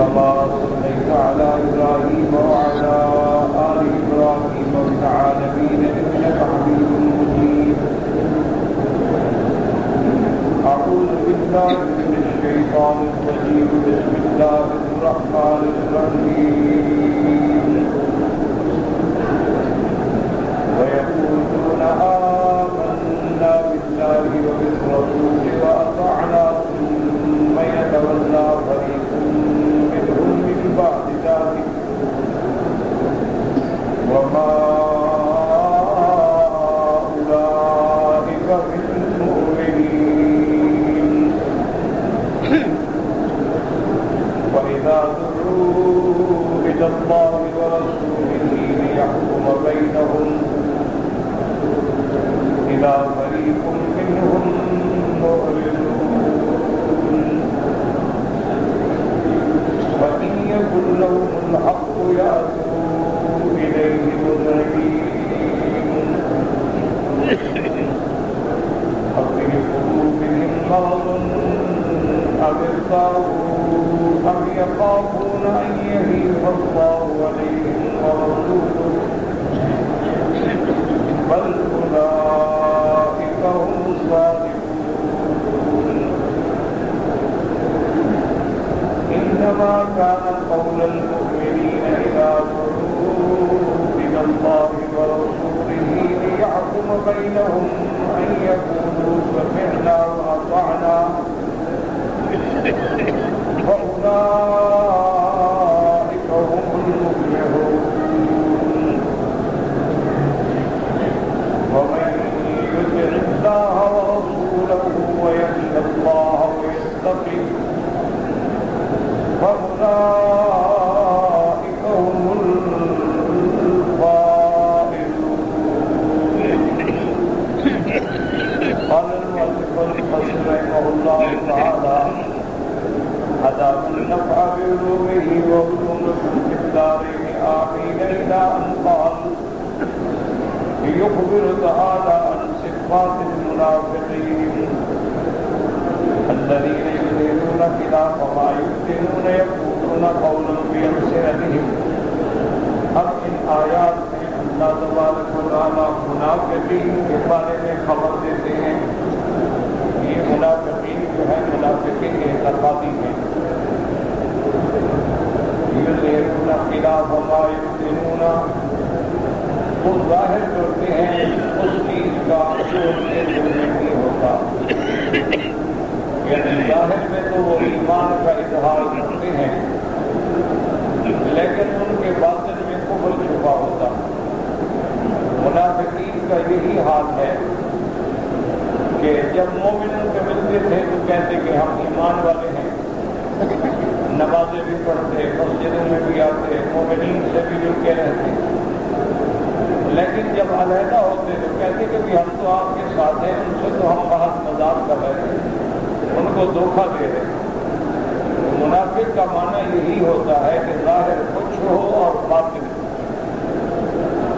كما صليت على إبراهيم وعلى آل إبراهيم في العالمين إنك حميد مجيد. أعوذ بالله من الشيطان الرجيم. بسم الله الرحمن الرحيم. ويقولون آمنا بالله وبالرسول وأطعنا ثم يتولى فريق منهم من بعد ذلك وما أولئك بالمؤمنين. وإذا دعوا إلى الله ورسوله ليحكم بينهم إذا فريق منهم معرضون. وإن يكن لهم الحق يأتوا إليه مذعنين. أفي قلوبهم مرض أم ارتابوا أم يخافون أن يهيب الله عليهم ورسوله بل أولئك هم الصادقون. إنما كان قول المؤمنين إذا دعوا إلى الله ورسوله ليحكم بينهم أن يقولوا سمعنا وأطعنا وأولئك هم المفلحون. ومن يطع الله ورسوله ويخشى الله ويتقه فأولئك هم الفائزون. قال المؤلف القصير رحمه الله تعالى: أدام النفع بعلومه وعلومكم في الدارين آمين. إلى أن قال: يخبر تعالى عن صفات المنافقين الذين يظهرون خلاف ما يبطنون يقولون قولا بألسنتهم. اب ان آیات میں اللہ تبارک و تعالیٰ منافقین کے بارے میں خبر دیتے ہیں. یہ منافقین جو ہے منافقین اعتقادی ہیں. یظہرون خلاف ما یبطنون، وہ ظاہر کرتے ہیں اس چیز کا جو ان کے دل میں نہیں ہوتا. یعنی ظاہر میں تو وہ ایمان کا اظہار کرتے ہیں لیکن ان کے باطن میں کفر چھپا ہوتا. منافقین کا یہی حال ہے کہ جب مومنوں کے ملتے تھے تو کہتے کہ ہم ایمان والے ہیں، نمازیں بھی پڑھتے، مسجدوں میں بھی آتے، مومنین سے بھی مل کے رہتے. لیکن جب علیحدہ ہوتے تو کہتے کہ ہم تو آپ کے ساتھ ہیں، ان سے تو ہم بہت مذاق کر رہے ہیں، ان کو دھوکہ دے رہے ہیں. منافق کا معنی یہی ہوتا ہے کہ ظاہر کچھ ہو اور باطن.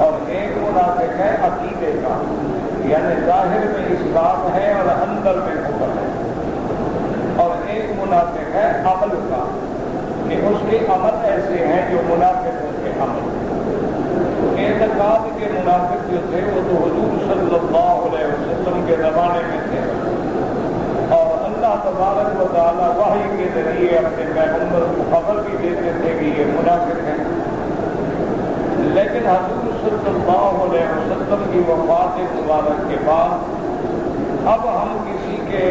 اور ایک منافق ہے عقیدے کا، یعنی ظاہر میں اسلام ہے اور اندر میں کفر ہے. اور ایک منافق ہے عمل کا، کہ اس کے عمل ایسے ہیں جو منافقوں کے عمل. اعتقاد کے منافق جو تھے وہ تو حضور صلی اللہ علیہ وسلم کے زمانے میں تھے اور اللہ تبارک و تعالیٰ وحی کے ذریعے اپنے پیغمبر کو خبر بھی دیتے تھے کہ یہ منافق ہیں. لیکن حضور صلی اللہ علیہ وسلم کی وفات مبارک کے بعد اب ہم کسی کے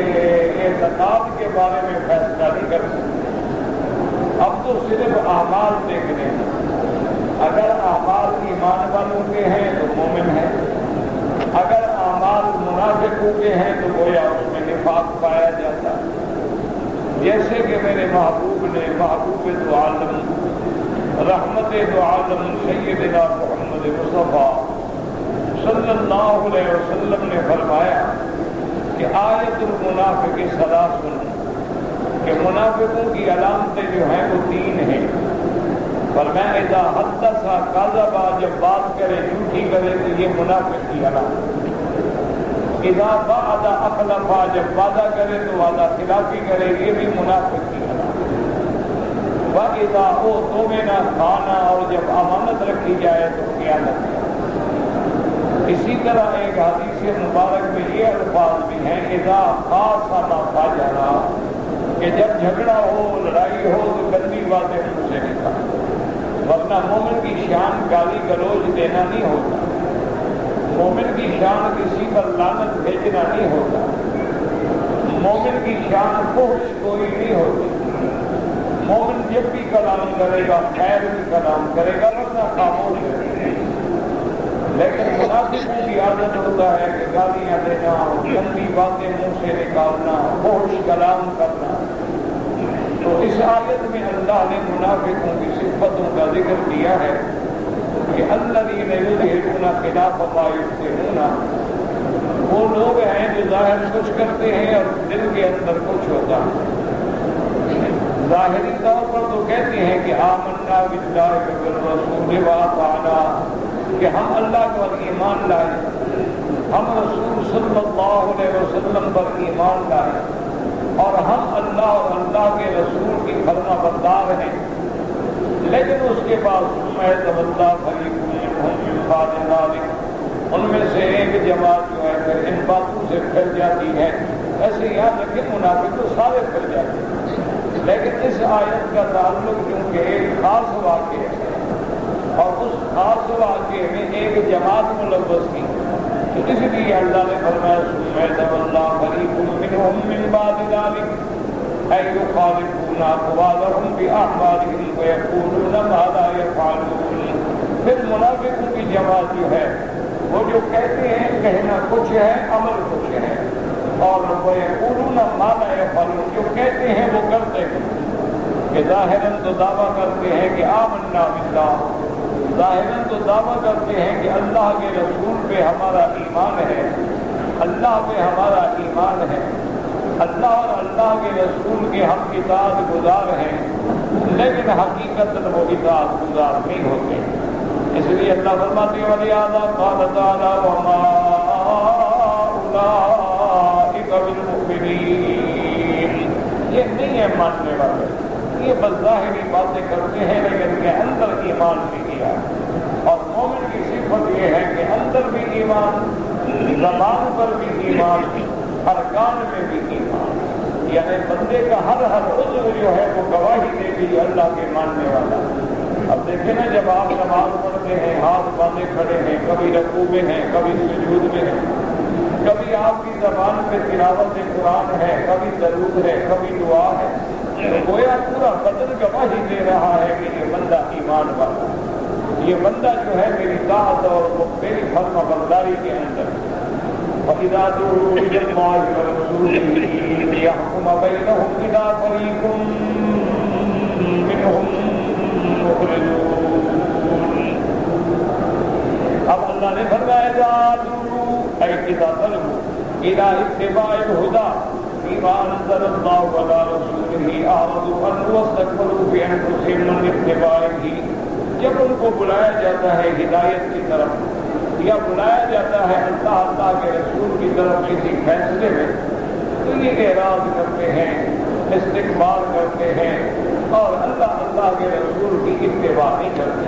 اعتقاد کے بارے میں فیصلہ نہیں کر سکتے. اب تو صرف اعمال دیکھنے ہیں. اگر اعمال ایمان والوں کے ہیں تو مومن ہیں، اگر اعمال منافقوں کے ہیں تو گویا اس میں نفاق پایا جاتا ہے. جیسے کہ میرے محبوب نے، محبوب دو عالم، رحمت دو عالم سیدنا محمد مصطفیٰ صلی اللہ علیہ وسلم نے فرمایا کہ آیت المنافق ثلاث، کہ منافقوں کی علامتیں جو ہیں وہ 3 ہیں. فرمایا اذا حدث کذب، جب بات کرے جھوٹی کرے تو یہ منافق کی علامت. اذا وعد اخلف، جب وعدہ کرے تو وعدہ خلافی کرے، یہ بھی منافق کی علامت. اذا اؤتمن خانا، اور جب امانت رکھی جائے تو خیانت کرے۔ اسی طرح ایک حدیث مبارک میں یہ الفاظ بھی ہیں اذا خاصم فجر، کہ جب جھگڑا ہو لڑائی ہو تو گندی باتیں منہ سے نکالیں، ورنہ مومن کی شان گالی گلوچ دینا نہیں ہوتا، مومن کی شان کسی پر لعنت بھیجنا نہیں ہوتا، مومن کی شان فحش کوئی نہیں ہوتی۔ مومن جب بھی کلام کرے گا خیر بھی کلام کرے گا، ورنہ خاموش ہے۔ لیکن منافقوں کی عادت ہوتا ہے کہ گالیاں دینا، گندی باتیں منہ سے نکالنا، فحش کلام کرنا۔ تو اس آیت میں اللہ نے منافقوں کی صفتوں کا ذکر کیا ہے کہ الذین یظہرون خلاف ما یبطنون، وہ لوگ ہیں جو ظاہر کچھ کرتے ہیں اور دل کے اندر کچھ ہوتا ہے۔ ظاہری طور پر تو کہتے ہیں کہ آمنا باللہ وبالرسول واطعنا، کہ ہم اللہ پر ایمان لائے، ہم رسول صلی اللہ علیہ وسلم پر ایمان لائے، اور ہم اللہ اور اللہ کے رسول کی فرما بردار ہیں۔ لیکن اس کے بعد تولى فريق منهم من بعد ذلك، ان میں سے ایک جماعت جو ہے پھر ان باتوں سے پھر جاتی ہے۔ ایسے یاد رکھیں منافق تو سارے پھر جاتے ہیں، لیکن اس آیت کا تعلق چونکہ ایک خاص واقعہ ہے اور اس خاص واقعے میں ایک جماعت ملوث کی، تو اس لیے اللہ نے فرمایا ثم تولى فريق منهم من بعد ذلك أي يخالفون أقوالهم بأعمالهم ويقولون ما لا يفعلون۔ پھر منافقوں کی جماعت جو ہے وہ جو کہتے ہیں کہنا کچھ ہے عمل کچھ ہے، اور ويقولون ما لا يفعلون، جو کہتے ہیں وہ کرتے ہیں۔ کہ ظاہراً تو دعویٰ کرتے ہیں کہ آمنا باللہ، ظاہراً تو دعویٰ کرتے ہیں کہ اللہ کے رسول پہ ہمارا ایمان ہے، اللہ پہ ہمارا ایمان ہے، اللہ اور اللہ کے رسول کے ہم اطاعت گزار ہیں، لیکن حقیقت وہ اطاعت گزار نہیں ہوتے۔ اس لیے اللہ فرماتے ہیں وَلِهَذَا قَالَ تَعَالَىٰ وَمَا أُولَٰئِكَ بِالْمُؤْمِنِينَ، یہ نہیں ہے ماننے والے، یہ بس ظاہری باتیں کرتے ہیں لیکن کے اندر ایمان نہیں کیا۔ اور مومن کی صفت یہ ہے کہ اندر بھی ایمان، زبان پر بھی ایمان، ارکان میں بھی ایمان، یعنی بندے کا ہر عضو جو ہے وہ گواہی دے گی اللہ کے ماننے والا۔ اب دیکھیں نا، جب آپ نماز پڑھتے ہیں ہاتھ باندھے کھڑے ہیں، کبھی رکوع میں ہیں، کبھی سجود میں ہیں، کبھی آپ کی زبان پہ تلاوت قرآن ہے، کبھی درود ہے، کبھی دعا ہے، تو گویا پورا بدن گواہی دے رہا ہے کہ یہ بندہ ایمان والا، یہ بندہ جو ہے میری طاعت اور میری فرما برداری کے اندر۔ وَإِذَا دُعُوا إِلَى اللَّهِ وَرَسُولِهِ لِيَحْكُمَ بَيْنَهُمْ إِذَا فَرِيقٌ مِّنْهُم مُّعْرِضُونَ۔ اب اللہ نے فرمایا إِذَا دُعُوا أي إِذَا طَلَبُوا إِلَى اتِّبَاعِ الْهُدَىٰ بِمَا أَنزَلَ اللَّهُ عَلَىٰ رَسُولِهِ أَعْرَضُوا عَنْهُ وَاسْتَكْبَرُوا بِأَنفُسِهِمْ عَنِ اتِّبَاعِهِ۔ جب ان کو بلایا جاتا ہے ہدایت کی طرف یا بلایا جاتا ہے اللہ کے رسول کی طرف کسی فیصلے میں، تو یہ اعراض کرتے ہیں، استقبال کرتے ہیں اور اللہ کے رسول کی اتباع نہیں کرتے۔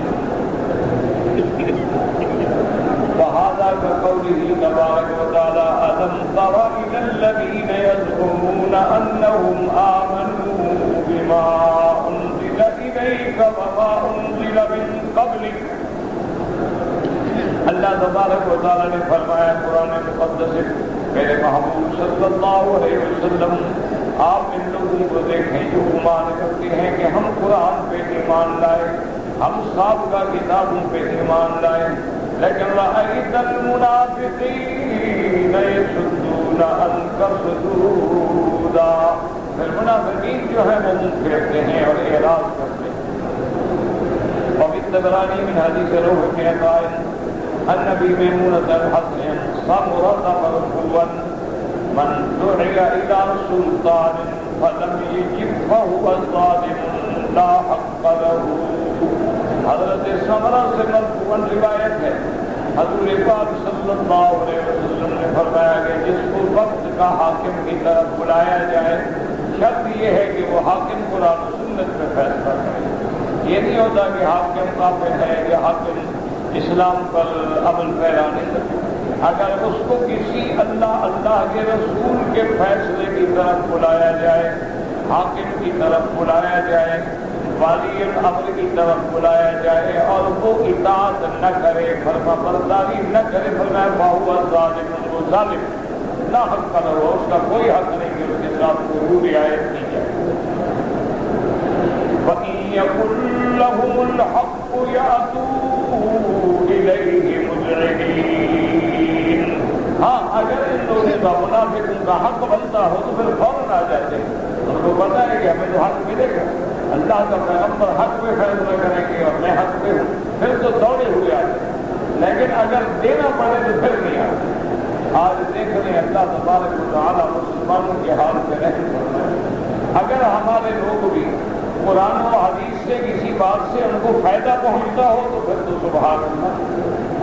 وَهَذَا كَقَوْلِهِ تَبَارَكَ وَتَعَالَىٰ أَلَمْ تَرَ إِلَى الَّذِينَ يَزْعُمُونَ أَنَّهُمْ آمَنُوا بِمَا أُنزِلَ إِلَيْكَ وَمَا أُنزِلَ مِن قَبْلِكَ۔ اللہ تبارک و تعالیٰ نے فرمایا قرآن مقدس میں، میرے محبوب صلی اللہ علیہ وسلم آپ ان لوگوں کو دیکھیں جو گمان کرتے ہیں کہ ہم قرآن پہ ایمان لائے، ہم سابقہ کتابوں پہ ایمان لائے، لیکن رأیت المنافقین یصدون عنک صدودا، پھر منافقین جو ہے وہ منہ پھیرتے ہیں اور اعراض کرتے ہیں۔ وفی الطبرانی من حدیث روح بن عطاء عن ابي ميمونة الحسن سمرة مرفوعا من دعي الى سلطان فلم يجب فهو ظالم لا حق له۔ حضرت سمرہ سے مرفوعا روایت ہے، حضور پاک صلی اللہ علیہ وسلم نے فرمایا کہ جس کو وقت کا حاکم کی طرف بلایا جائے، شرط یہ ہے کہ وہ حاکم قرآن و سنت میں فیصلہ کرے۔ یہ نہیں ہوتا کہ حاکم کافر ہے یا حاکم اسلام پر عمل پیرا نہیں. اگر اس کو کسی اللہ کے رسول کے فیصلے کی طرف بلایا جائے، حاکم کی طرف بلایا جائے، والی الامر کی طرف بلایا جائے اور وہ اطاعت نہ کرے، فرما برداری نہ کرے، فرمایا فَهُوَ ظَالِمٌ، وہ ظالم نہ حق کا ہو، اس کا کوئی حق نہیں کہ اس کے ساتھ کوئی رعایت کی جائے. وَإِن يَكُن لَّهُمُ الْحَقُّ يَأْتُوا إِلَيْهِ مُذْعِنِينَ. ہاں اگر ان لوگوں کا منافقوں کا حق بنتا ہو تو پھر فوراً آ جاتے ہیں. ان کو پتا ہے کہ ہمیں تو حق ملے گا، اللہ کا پیغمبر حق پہ فیصلہ کریں گے اور میں حق پہ ہوں، پھر تو دوڑے ہوئے آتے ہیں. لیکن اگر دینا پڑے تو پھر نہیں آتے. آج دیکھ لیں اللہ تبارک و تعالیٰ مسلمانوں کے حال میں رحم فرمائے. اگر ہمارے لوگ بھی قرآن و حدیث سے کسی بات سے ان کو فائدہ پہنچتا ہو تو پھر تو سبحان اللہ،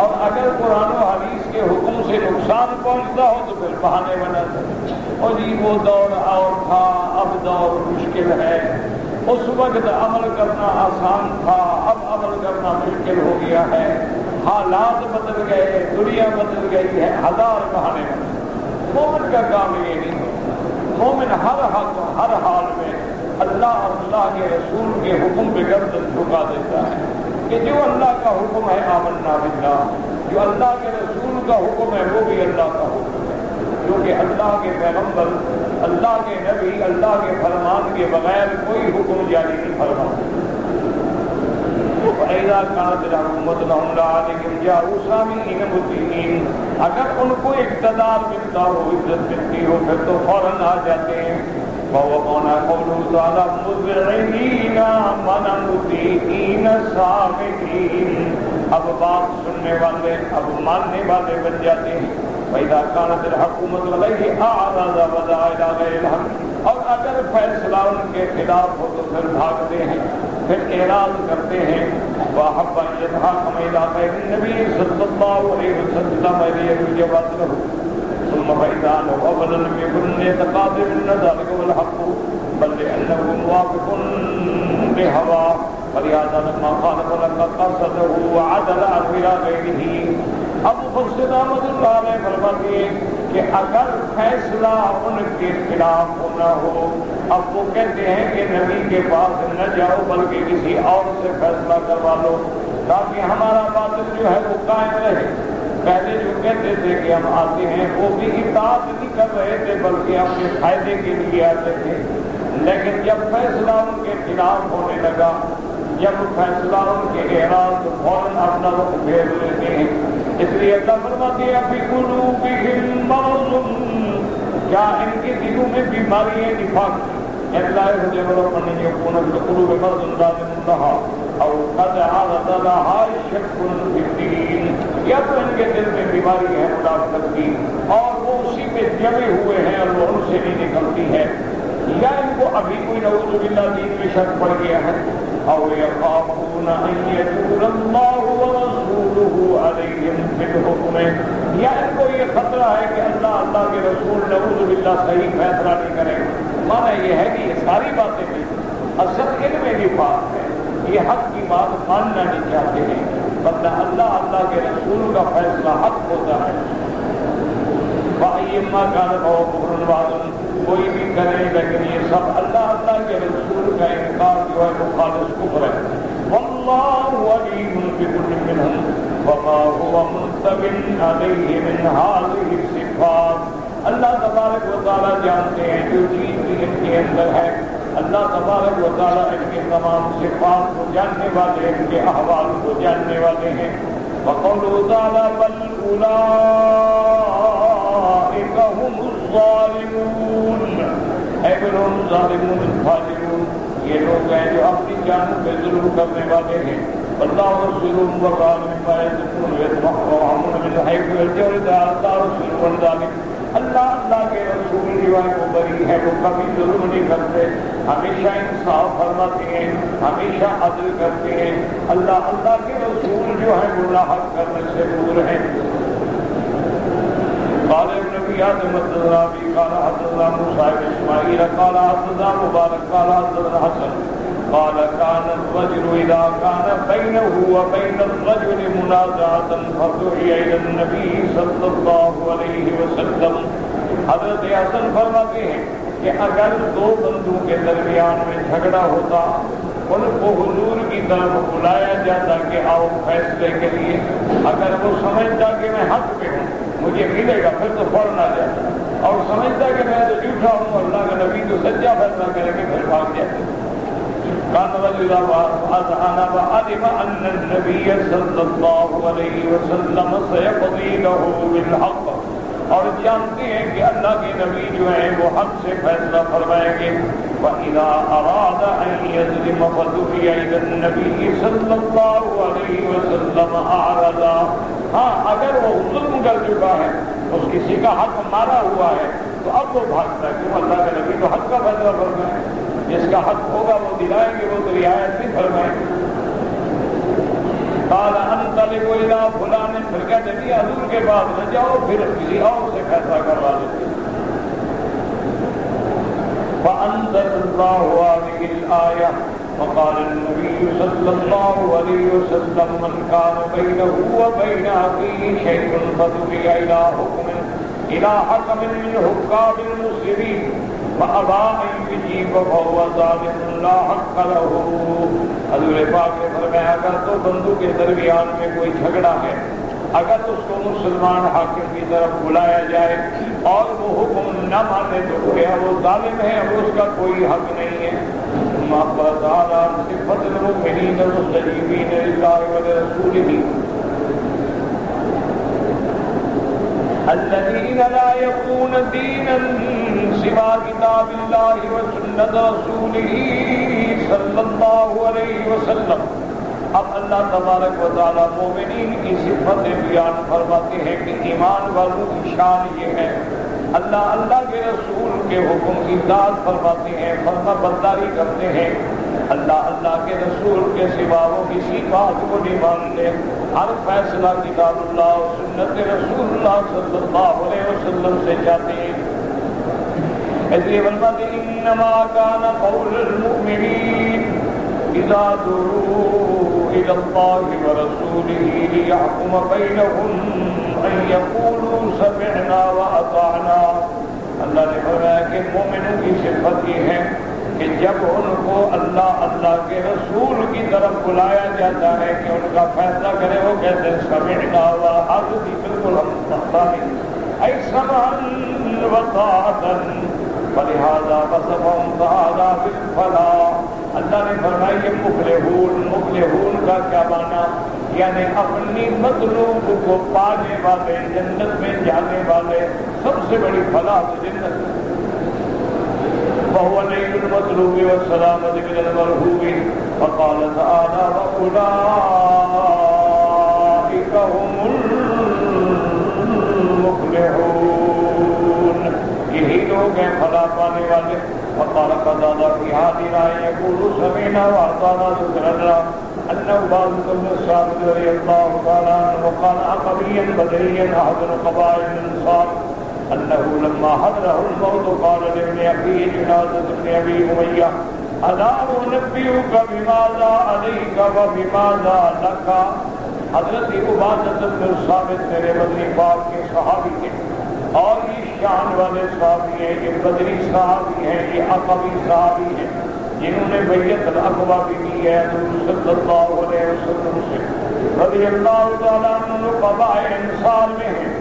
اور اگر قرآن و حدیث کے حکم سے نقصان پہنچتا ہو تو پھر بہانے بناتے ہیں. اور جی وہ دور اور تھا، اب دور مشکل ہے. اس وقت عمل کرنا آسان تھا، اب عمل کرنا مشکل ہو گیا ہے. حالات بدل گئے، دنیا بدل گئی ہے، ہزار بہانے بنے. مومن کا کام یہ نہیں ہے. مومن ہر حال میں اللہ اور اللہ کے رسول کے حکم پہ گردن جھکا دیتا ہے کہ جو اللہ کا حکم ہے آمنا باللہ، جو اللہ کے رسول کا حکم ہے وہ بھی اللہ کا حکم ہے، کیونکہ اللہ کے پیغمبر، اللہ کے نبی اللہ کے فرمان کے بغیر کوئی حکم جاری نہیں فرماتے. وَإِذَا كَانَتِ الْحُكُومَةُ لَهُمْ لَعَلَيْهِمْ جَاءُوا سَامِعِينَ مُطِيعِينَ. اگر ان کو اقتدار ملتا ہو، عزت ملتی ہو، پھر تو فوراً آ جاتے ہیں. وَوَقَعْنَا قَوْلُهُ تَعَالَى مُذْعِنِينَ مَنَ مُطِيعِينَ سَامِعِينَ. اب بات سننے والے، اب ماننے والے بن جاتے ہیں. وَإِذَا كَانَتِ الْحُكُومَةُ عَلَيْهِ أَعْرَضَ وَدَعَا إِلَىٰ غَيْرِ الْحَقِّ. اور اگر فیصلہ ان کے خلاف ہو تو پھر بھاگتے ہیں، پھر اعراض کرتے ہیں. وَحَبَّ أَن يَتَحَاكَمَ إِلَىٰ غَيْرِ النَّبِيِّ صَلَّى اللَّهُ عَلَيْهِ وَسَلَّمَ لِيَرُجَّ بَاطِلَهُ ثم فإذا أنه أبدا لم يكن يتقاضي من ذلك هو الحق بل لأنه موافق لهواه ولهذا لما خالف لقد قصده وعدل عنه إلى غيره. اب مفسر احمد اللہ علیہ فرماتے ہیں کہ اگر فیصلہ ان کے خلاف ہونا ہو، اب وہ کہتے ہیں کہ نبی کے پاس نہ جاؤ بلکہ کسی اور سے فیصلہ کروا لو تاکہ ہمارا باطل جو ہے وہ قائم رہے. پہلے جو کہتے تھے کہ ہم آتے ہیں وہ بھی اطاعت نہیں کر رہے تھے بلکہ اپنے فائدے کے لیے آتے تھے. لیکن جب فیصلہ ان کے خلاف ہونے لگا، جب فیصلہ ان کے اعراض تو فوراً اپنا رخ پھیر لیتے ہیں. اس لیے اللہ فرماتے ہیں فی قلوبہم مرض، کیا ان کے دلوں میں بیماری ہے نفاق کی. اللہ يجب أن يكون في القلوب مرض لازم لها أو قد عرض لها شك في الدين. یا تو ان کے دل میں بیماری ہے منافقت کی اور وہ اسی میں جمے ہوئے ہیں اور وہ ان سے نہیں نکلتی ہے، یا ان کو ابھی کوئی نعوذ باللہ دین میں شک پڑ گیا ہے. او یخافون ان یتول اللہ ورسولہ علیہم بالحکم، یا ان کو یہ خطرہ ہے کہ اللہ کے رسول نعوذ باللہ صحیح فیصلہ نہیں کریں. مانا یہ ہے کہ یہ ساری باتیں بھی اصل ان میں نفاق ہے، یہ حق کی بات ماننا نہیں چاہتے ہیں، بندہ اللہ کے رسول کا فیصلہ حق ہوتا ہے. وَأَيِّمَّا كَانَ فَهُوَ كُفْرٌ وَعْدٌ، کوئی بھی کرے لیکن یہ سب اللہ کے رسول کا انکار جو ہے وہ خالص کفر ہے. وَاللَّهُ عَلِيمٌ بِكُلِّ مِنْهُمْ وَمَا هُوَ مُنْتَبٍ عَلَيْهِ مِنْ هَٰذِهِ الصِّفَاتِ. اللہ تبارک و تعالیٰ جانتے ہیں جو چیز بھی ان کے اندر ہے. اللہ تبارک و تعالیٰ ان کے تمام صفات کو جاننے والے، ان کے احوال کو جاننے والے ہیں. وَقَوْلُهُ تَعَالَىٰ بَلْ أُولَٰئِكَ هُمُ الظَّالِمُونَ اے بلہم ظالمون الفاجرون، یہ لوگ ہیں جو اپنی جانوں پہ ظلم کرنے والے ہیں. اللہ رسول وقال مما يزكون ويتمحرون من حيث يرجعون تعالى رسول ذلك. اللہ کے رسول جو ہے وہ بری ہے، وہ کبھی ظلم نہیں کرتے، ہمیشہ انصاف فرماتے ہیں، ہمیشہ عدل کرتے ہیں. اللہ کے رسول جو ہے وہ لاحق کرنے سے دور ہیں. قال ابن ابي حاتم حدثنا ابي قال حدثنا موسى بن اسماعيل قال حدثنا مبارك قال حدثنا حسن قال كان الرجل إذا كان بينه وبين الرجل منازعة فدعي إلى النبي صلی اللہ علیہ وسلم. حضرت حسن فرماتے ہیں کہ اگر دو بندوں کے درمیان میں جھگڑا ہوتا ان کو حضور کی طرف بلایا جاتا کہ آؤ فیصلے کے لیے، اگر وہ سمجھتا کہ میں حق پہ ہوں مجھے ملے گا پھر تو فوراً آ جاتا، اور سمجھتا کہ میں تو جھوٹا ہوں اللہ کا نبی تو سچا فیصلہ کریں گے پھر بھاگ جاتے. كان رجل وأذعن وعلم أن النبي صلى الله عليه وسلم سيقضي له بالحق، اور جانتے ہیں کہ اللہ کے نبی جو ہیں وہ حق سے فیصلہ فرمائیں گے. وَإِذَا أَرَادَ أَن يَظْلِمَ فَدُعِيَ إِلَى النَّبِيِّ صلی اللہ علیہ وسلم أَعْرَضَ. ہاں اگر وہ ظلم کر چکا ہے، اس کسی کا حق مارا ہوا ہے تو اب وہ بھاگتا ہے کیوں؟ اللہ کا نبی تو حق کا فیصلہ فرمائے، جس کا حق ہوگا وہ دلائیں گے، وہ تو رعایت نہیں فرمائیں گے. قال انطلق الى فلان، پھر کہتے ہیں حضور کے پاس نہ جاؤ، پھر کسی اور سے فیصلہ کروا لیتے. فانزل الله هذه الايه وقال النبي صلى الله عليه وسلم من كان بينه وبين اخيه شيء فدعي الى حكم من حكام المسلمين فابى ان يجيب فهو ظالم لا حق له. حضور پاک نے فرمایا اگر تو بندوں کے درمیان میں کوئی جھگڑا ہے، اگر اس کو مسلمان حاکم کی طرف بلایا جائے اور وہ حکم نہ مانے تو گویا وہ ظالم ہے، اس کا کوئی حق نہیں ہے. صفت المؤمنین المستجیبین للہ ولرسولہ الذین لا یقون دینا سوا کتاب اللہ وسنت رسولہ صلی اللہ علیہ وسلم. اب اللہ تبارک و تعالیٰ مومنین کی صفتیں بیان فرماتے ہیں کہ ایمان والوں کی شان یہ ہے اللہ کے رسول کے حکم کی اطاعت فرماتے ہیں، فرما برداری کرتے ہیں. اللہ کے رسول کے سوا وہ کسی بات کو نہیں مانتے، ہر فیصلہ کتاب اللہ و سنت رسول اللہ صلی اللہ علیہ وسلم سے چاہتے ہیں. اس لیے فرماتے ہیں انما کان قول المؤمنین اذا دعوا الى اللہ ورسولہ لیحکم بینہم ان یقولوا سمعنا واطعنا. اللہ نے فرمایا کہ مومنوں کی صفت یہ ہے کہ جب ان کو اللہ کے رسول کی طرف بلایا جاتا ہے کہ ان کا فیصلہ کرے، وہ کہتے ہیں سمعنا واطعنا. بالکل ہم سمجھیں اے سمعا وطاعتا فلہذا وصفهم تعالی بالفلاح. اللہ نے فرمایا یہ مفلحون کا کیا معنی؟ یعنی اپنی مطلوب کو پانے والے، جنت میں جانے والے. سب سے بڑی فلاح تو جنت ہے. وهو نيل المطلوب والسلامة من المرهوب. وقال تعالى وأولئك هم المفلحون. یہی لوگ ہیں فلاح پانے والے. وقال قتادہ في هذه الآية يقول سمعنا وأطعنا ذكرنا أنه بعض بن الصامت رضي الله تعالى عنه وقال عقبيا بدريا أحد القبائل الأنصار أنه لما حضره الموت قال لابن أخيه جنازة ابن أبي أمية ألا أنبئك بماذا عليك وبماذا لك. حضرت عبادہ بن الصامت میرے بدری پاک کے صحابی ہیں، اور یہ شان والے صحابی ہیں، یہ بدری صحابی ہیں، یہ عقبی صحابی ہیں جنہوں نے بیعت العقبہ بھی کی ہے حضور صلی اللہ علیہ وسلم سے رضی اللہ تعالیٰ عنہ. قبائل انصار میں ہیں.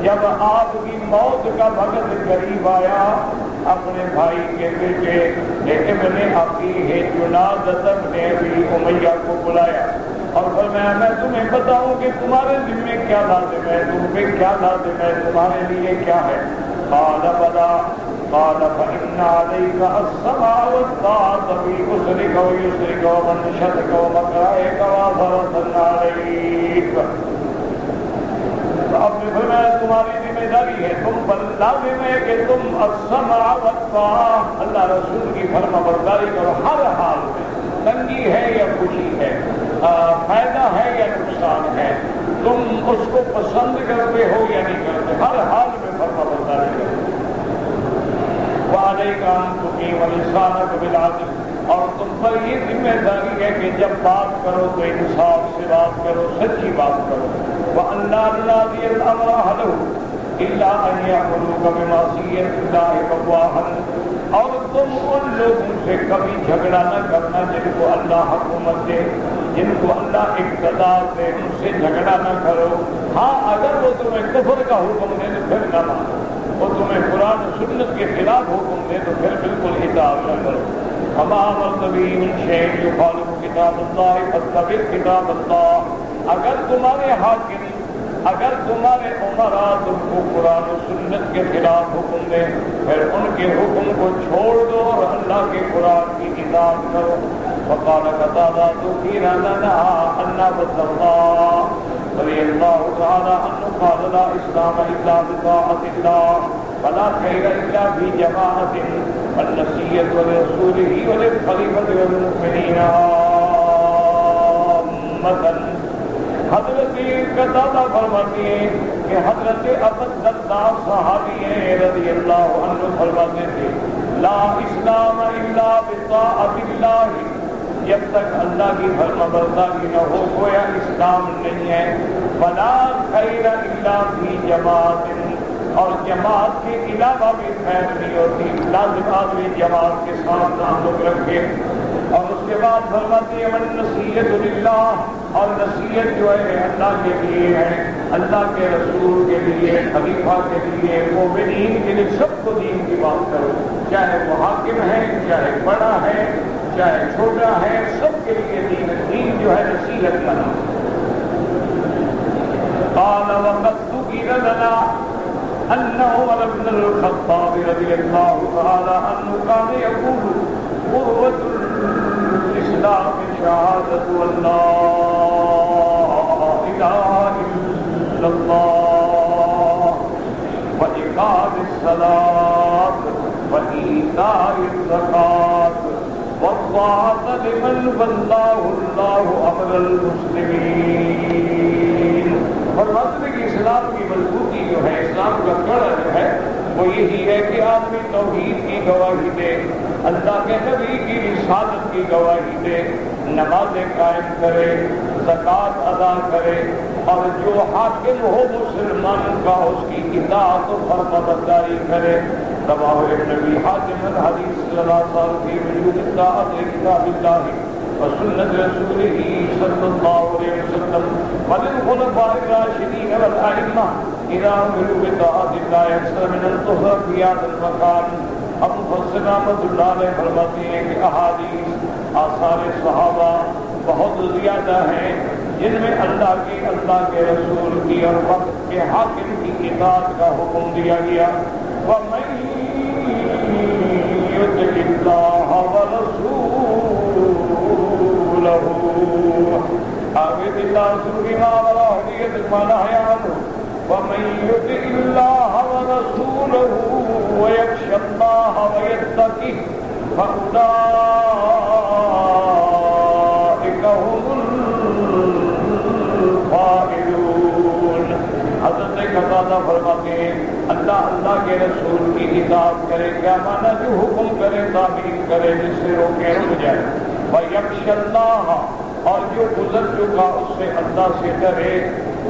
جب آپ کی موت کا وقت قریب آیا اپنے بھائی کے بیٹے ابن اخیہ جنازۃ ابن ابی امیہ کو بلایا اور فرمایا میں تمہیں بتاؤں کہ تمہارے ذمے کیا لازم ہے، تم پہ کیا لازم ہے، تمہارے لیے کیا ہے. قال بلا. قال فإن عليك السمع والطاعة في أسرك ويسرك ومنشتك ومكرهك وآثرة عليك. اب نے فرمایا تمہاری ذمہ داری ہے، تم پر لازم ہے کہ تم السمع والطاعة اللہ رسول کی فرما برداری کرو ہر حال میں، تنگی ہے یا خوشی ہے، فائدہ ہے یا نقصان ہے، تم اس کو پسند کرتے ہو یا نہیں کرتے، ہر حال میں فرما برداری کرو. وعليك أن تقيم لسانك بالعدل اور تم پر یہ ذمہ داری ہے کہ جب بات کرو تو انصاف سے بات کرو، سچی بات کرو۔ وَأَنْ لَا نُنَادِيَ الْأَمْرَ أَهْلَهُ إِلَّا أَنْ يَأْمُرُوكَ بِمَعْصِيَةِ اللَّهِ فَوَّاهًا، اور تم ان لوگوں سے کبھی جھگڑا نہ کرنا جن کو اللہ حکومت دے، جن کو اللہ اقتدار دے، ان سے جھگڑا نہ کرو۔ ہاں اگر وہ تمہیں کفر کا حکم دے تو پھر نہ مانو، وہ تمہیں قرآن و سنت کے خلاف حکم دے تو پھر بالکل اطاعت نہ کرو۔ وَمَا أَمَرْتَ بِهِ مِنْ شَيْءٍ يُخَالِفُ كِتَابَ اللَّهِ فَاتَّبِعْ كِتَابَ اللَّهِ، اگر تمہارے حاکم، اگر تمہارے عمرا تم کو قرآن و سنت کے خلاف حکم دیں پھر ان کے حکم کو چھوڑ دو اور اللہ کے قرآن کی اطاعت کرو۔ وقال قتادہ ذكر لنا أن عبد الله رضي الله تعالى عنه قال لا إسلام إلا بطاعة الله ولا خير إلا في جماعة والنصيحة لرسوله وللخليفة والمؤمنين عامة۔ حضرت قتادہ فرماتے ہیں کہ حضرت ابو الدرداء صحابی رضی اللہ عنہ فرماتے تھے لا اسلام الا بطاعت اللہ، جب تک اللہ کی فرما برداری نہ ہو گویا اسلام نہیں ہے۔ ولا خیر الا فی جماعت، اور جماعت کے علاوہ بھی خیر نہیں ہوتی، لازم آدمی جماعت کے ساتھ تعلق رکھے۔ اور اس کے بعد فرماتے ہیں والنصیحۃ للہ، اور نصیحت جو ہے اللہ کے لیے ہے، اللہ کے رسول کے لیے، خلیفہ کے لیے، مومنین کے لیے، سب کو دین کی بات کرو، چاہے وہ حاکم ہے، چاہے بڑا ہے، چاہے چھوٹا ہے، سب کے لیے دین جو ہے نصیحت کرنا۔ قال وقد ذكر لنا أن عمر بن الخطاب رضي الله تعالى عنه كان يقول قوة الإسلام شهادة أن لا إله إلا الله وإقام الصلاة وإيتاء الزكاة والطاعة لمن والله الله أمر المسلمين۔ فرماتے کہ اسلام کی مضبوطی جو ہے، اسلام کا کڑا جو ہے وہ یہی ہے کہ آدمی توحید کی گواہی دے، اللہ کے نبی کی رسالت کی گواہی دے، نمازیں قائم کرے، زکوٰۃ ادا کرے، اور جو حاکم ہو مسلمان کا اس کی اطاعت و فرمانبرداری کرے۔ رواه ابن ابي حاتم الحديث صلى الله في وجوب الطاعة لكتاب الله وسنة رسوله صلى الله عليه وسلم وللخلفاء الراشدين والأئمة إذا أمروا بطاعة الله أكثر من الظهر في هذا المكان۔ ابو فضل رحمۃ اللہ علیہ فرماتے ہیں کہ احادیث آثار صحابہ بہت زیادہ ہیں جن میں اللہ کے رسول کی اور وقت کے حاکم کی اطاعت کا حکم دیا گیا۔ وَمَن يُطِعِ اللَّهَ وَرَسُولَهُ آگے اللہ رسول کی ماں ہدیت مانا ہے وَمَن يُطِعِ اللَّهَ وَرَسُولَهُ وَيَخْشَ اللَّهَ وَيَتَّقِهِ فَأُولَٰئِكَ هُمُ الْفَائِزُونَ۔ حضرت قتادہ فرماتے ہیں اللہ کے رسول کی اطاعت کرے، کیا مانا جو حکم کرے تعمیل کرے، جس سے روکے رک جائے۔ وَيَخْشَ اللَّهَ، اور جو گزر چکا اس سے اللہ سے ڈرے۔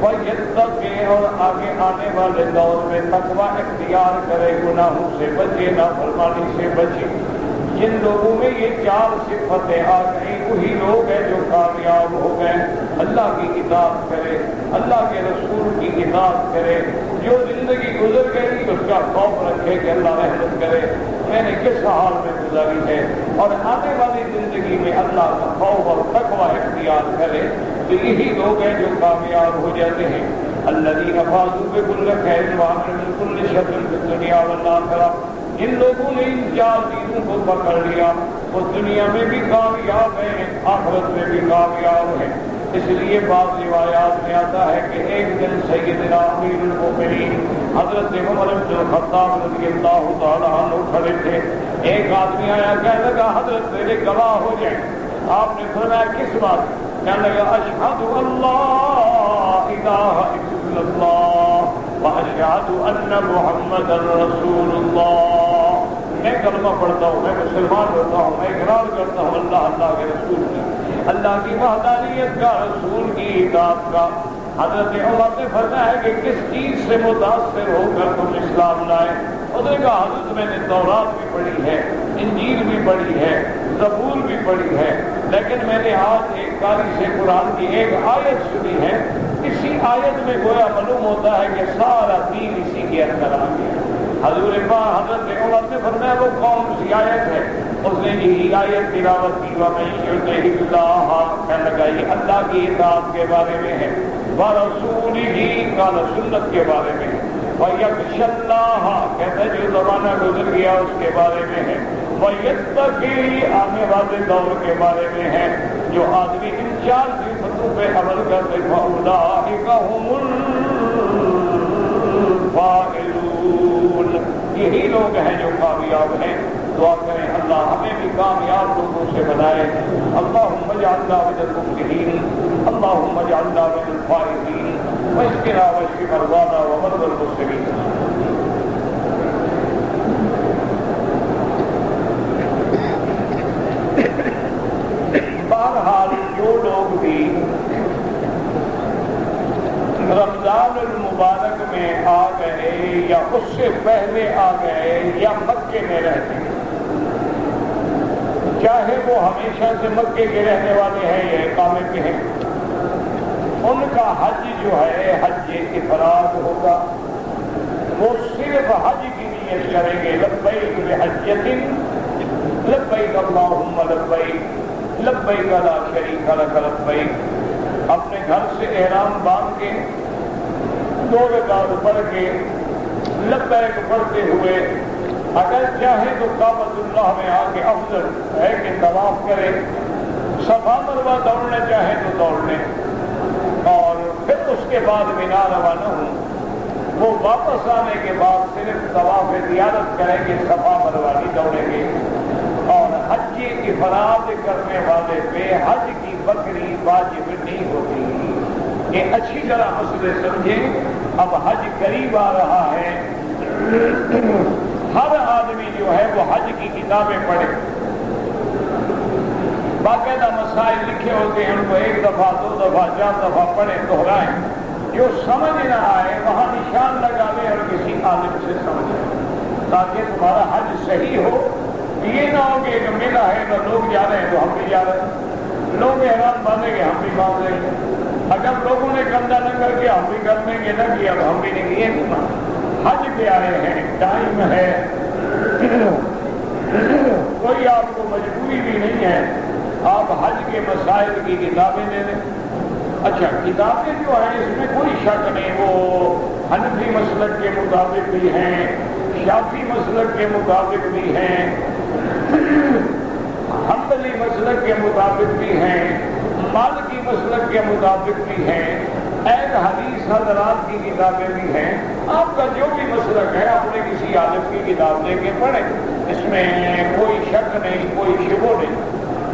وَيَتَّقِهِ، اور آگے آنے والے دور میں تقوی اختیار کرے، گناہوں سے بچے، نافرمانی سے بچے۔ جن لوگوں میں یہ چار صفتیں آ گئی وہی لوگ ہیں جو کامیاب ہو گئے۔ اللہ کی اطاعت کرے، اللہ کے رسول کی اطاعت کرے، جو زندگی گزر گئی اس کا خوف رکھے کہ اللہ رحمت کرے میں نے کس حال میں گزاری ہے، اور آنے والی زندگی میں اللہ کا خوف اور تقوی اختیار کرے، تو یہی لوگ ہیں جو کامیاب ہو جاتے ہیں۔ الذین فازوا بکل خیر وعملوا من کل شر فی الدنیا والآخرہ، ان لوگوں نے ان چار چیزوں کو پکڑ لیا وہ دنیا میں بھی کامیاب ہیں، آخرت میں بھی کامیاب ہیں۔ اس لیے بعض روایات میں آتا ہے کہ ایک دن سیدنا امیر المؤمنین حضرت عمر بن الخطاب رضی اللہ تعالیٰ عنہ کھڑے تھے، ایک آدمی آیا کہنے لگا حضرت میرے گواہ ہو جائیں۔ آپ نے فرمایا کس بات؟ کہنے لگا اشہد اللہ الہ الا اللہ واشہد ان محمد رسول اللہ۔ میں کلمہ پڑھتا ہوں، میں مسلمان ہوتا ہوں، میں اقرار کرتا ہوں اللہ اللہ کے رسول کی، اللہ کی وحدانیت کا، رسول کی اطاعت کا۔ حضرت عمر نے فرمایا کہ کس چیز سے متاثر ہو کر تم اسلام لائے؟ اس نے کہا حضرت میں نے تورات بھی پڑھی ہے، انجیل بھی پڑھی ہے، زبور بھی پڑھی ہے، لیکن میں نے آج ایک قاری سے قرآن کی ایک آیت سنی ہے، اسی آیت میں گویا معلوم ہوتا ہے کہ سارا دین اسی کے اندر آ گیا۔ حضرت عمر نے فرمایا وہ کون سی آیت ہے؟ اس نے یہی آیت تلاوت کی، وَمَن يُطِعِ اللَّهَ، کہنے لگا یہ اللہ کی اطاعت کے بارے میں ہے، وَرَسُولِهِ قال سنت کے بارے میں ہے، وَيَخْشَ اللَّهَ کہتا ہے جو زمانہ گزر گیا اس کے بارے میں ہے، وَيَتَّقِي آنے والے دور کے بارے میں ہے۔ جو آدمی ان چار صفتوں پہ عمل کرتے فَأُولَٰئِكَ هُمُ الْفَائِزُونَ، یہی لوگ ہیں جو کامیاب ہیں۔ دعا کریں اللہ ہمیں بھی کامیاب لوگوں سے بنائے۔ اللہم اجعلنا من المفلحین، اللہم اجعلنا من الفائزین، واشفنا واشف مرضانا ومرضى المسلمین۔ بہرحال جو لوگ بھی رمضان المبارک میں آ گئے یا اس سے پہلے آ گئے یا مکے میں رہتے ہیں، چاہے وہ ہمیشہ سے مکے کے رہنے والے ہیں یا اقامے پہ ہیں، ان کا حج جو ہے حج افراد ہوگا۔ وہ صرف حج کی نیت کریں گے، لبیک بحجۃ لبیک اللہم لبیک لبیک لا شریک لک لبیک۔ اپنے گھر سے احرام باندھ کے 2 رکعت پڑھ کے لبیک پڑھتے ہوئے اگر چاہے تو کعبۃ اللہ میں آ کے افضل ہے کہ طواف کرے، صفا مروہ دوڑنا چاہے تو دوڑ لیں، اور پھر اس کے بعد مینا روانہ ہوں۔ وہ واپس آنے کے بعد صرف طواف زیارت کریں گے، صفا مروہ نہیں دوڑیں گے۔ اور حج افراد کرنے والے پہ حج کی بکری واجب نہیں ہوتی۔ یہ اچھی طرح مسئلے سمجھیں، اب حج قریب آ رہا ہے، ہر آدمی جو ہے وہ حج کی کتابیں پڑھے، باقاعدہ مسائل لکھے ہوتے ہیں، ان کو 1 دفعہ 2 دفعہ 4 دفعہ پڑھیں، دہرائیں، جو سمجھ نہ آئے وہاں نشان لگا لیں اور کسی عالم سے سمجھیں، تاکہ تمہارا حج صحیح ہو۔ یہ نہ ہو کہ ایک میلہ ہے تو لوگ جا رہے ہیں تو ہم بھی جا رہے ہیں، لوگ احرام باندھیں گے ہم بھی باندھ لیں گے، اگر لوگوں نے کندھا نہ کر کے ہم بھی کر لیں گے، نہ کیا تو ہم بھی نہیں کیے۔ حج پہ آئے ہیں، ٹائم ہے، کوئی آپ کو مجبوری بھی نہیں ہے، آپ حج کے مسائل کی کتابیں لے لیں۔ اچھا کتابیں جو ہیں اس میں کوئی شک نہیں، وہ حنفی مسلک کے مطابق بھی ہیں، شافعی مسلک کے مطابق بھی ہیں، حنبلی مسلک کے مطابق بھی ہیں، مالکی مسلک کے مطابق بھی ہیں، اہل حدیث حضرات کی کتابیں بھی ہیں۔ آپ کا جو بھی مسلک ہے اپنے کسی عالم کی کتاب لے کے پڑھیں، اس میں کوئی شک نہیں، کوئی شبہ نہیں،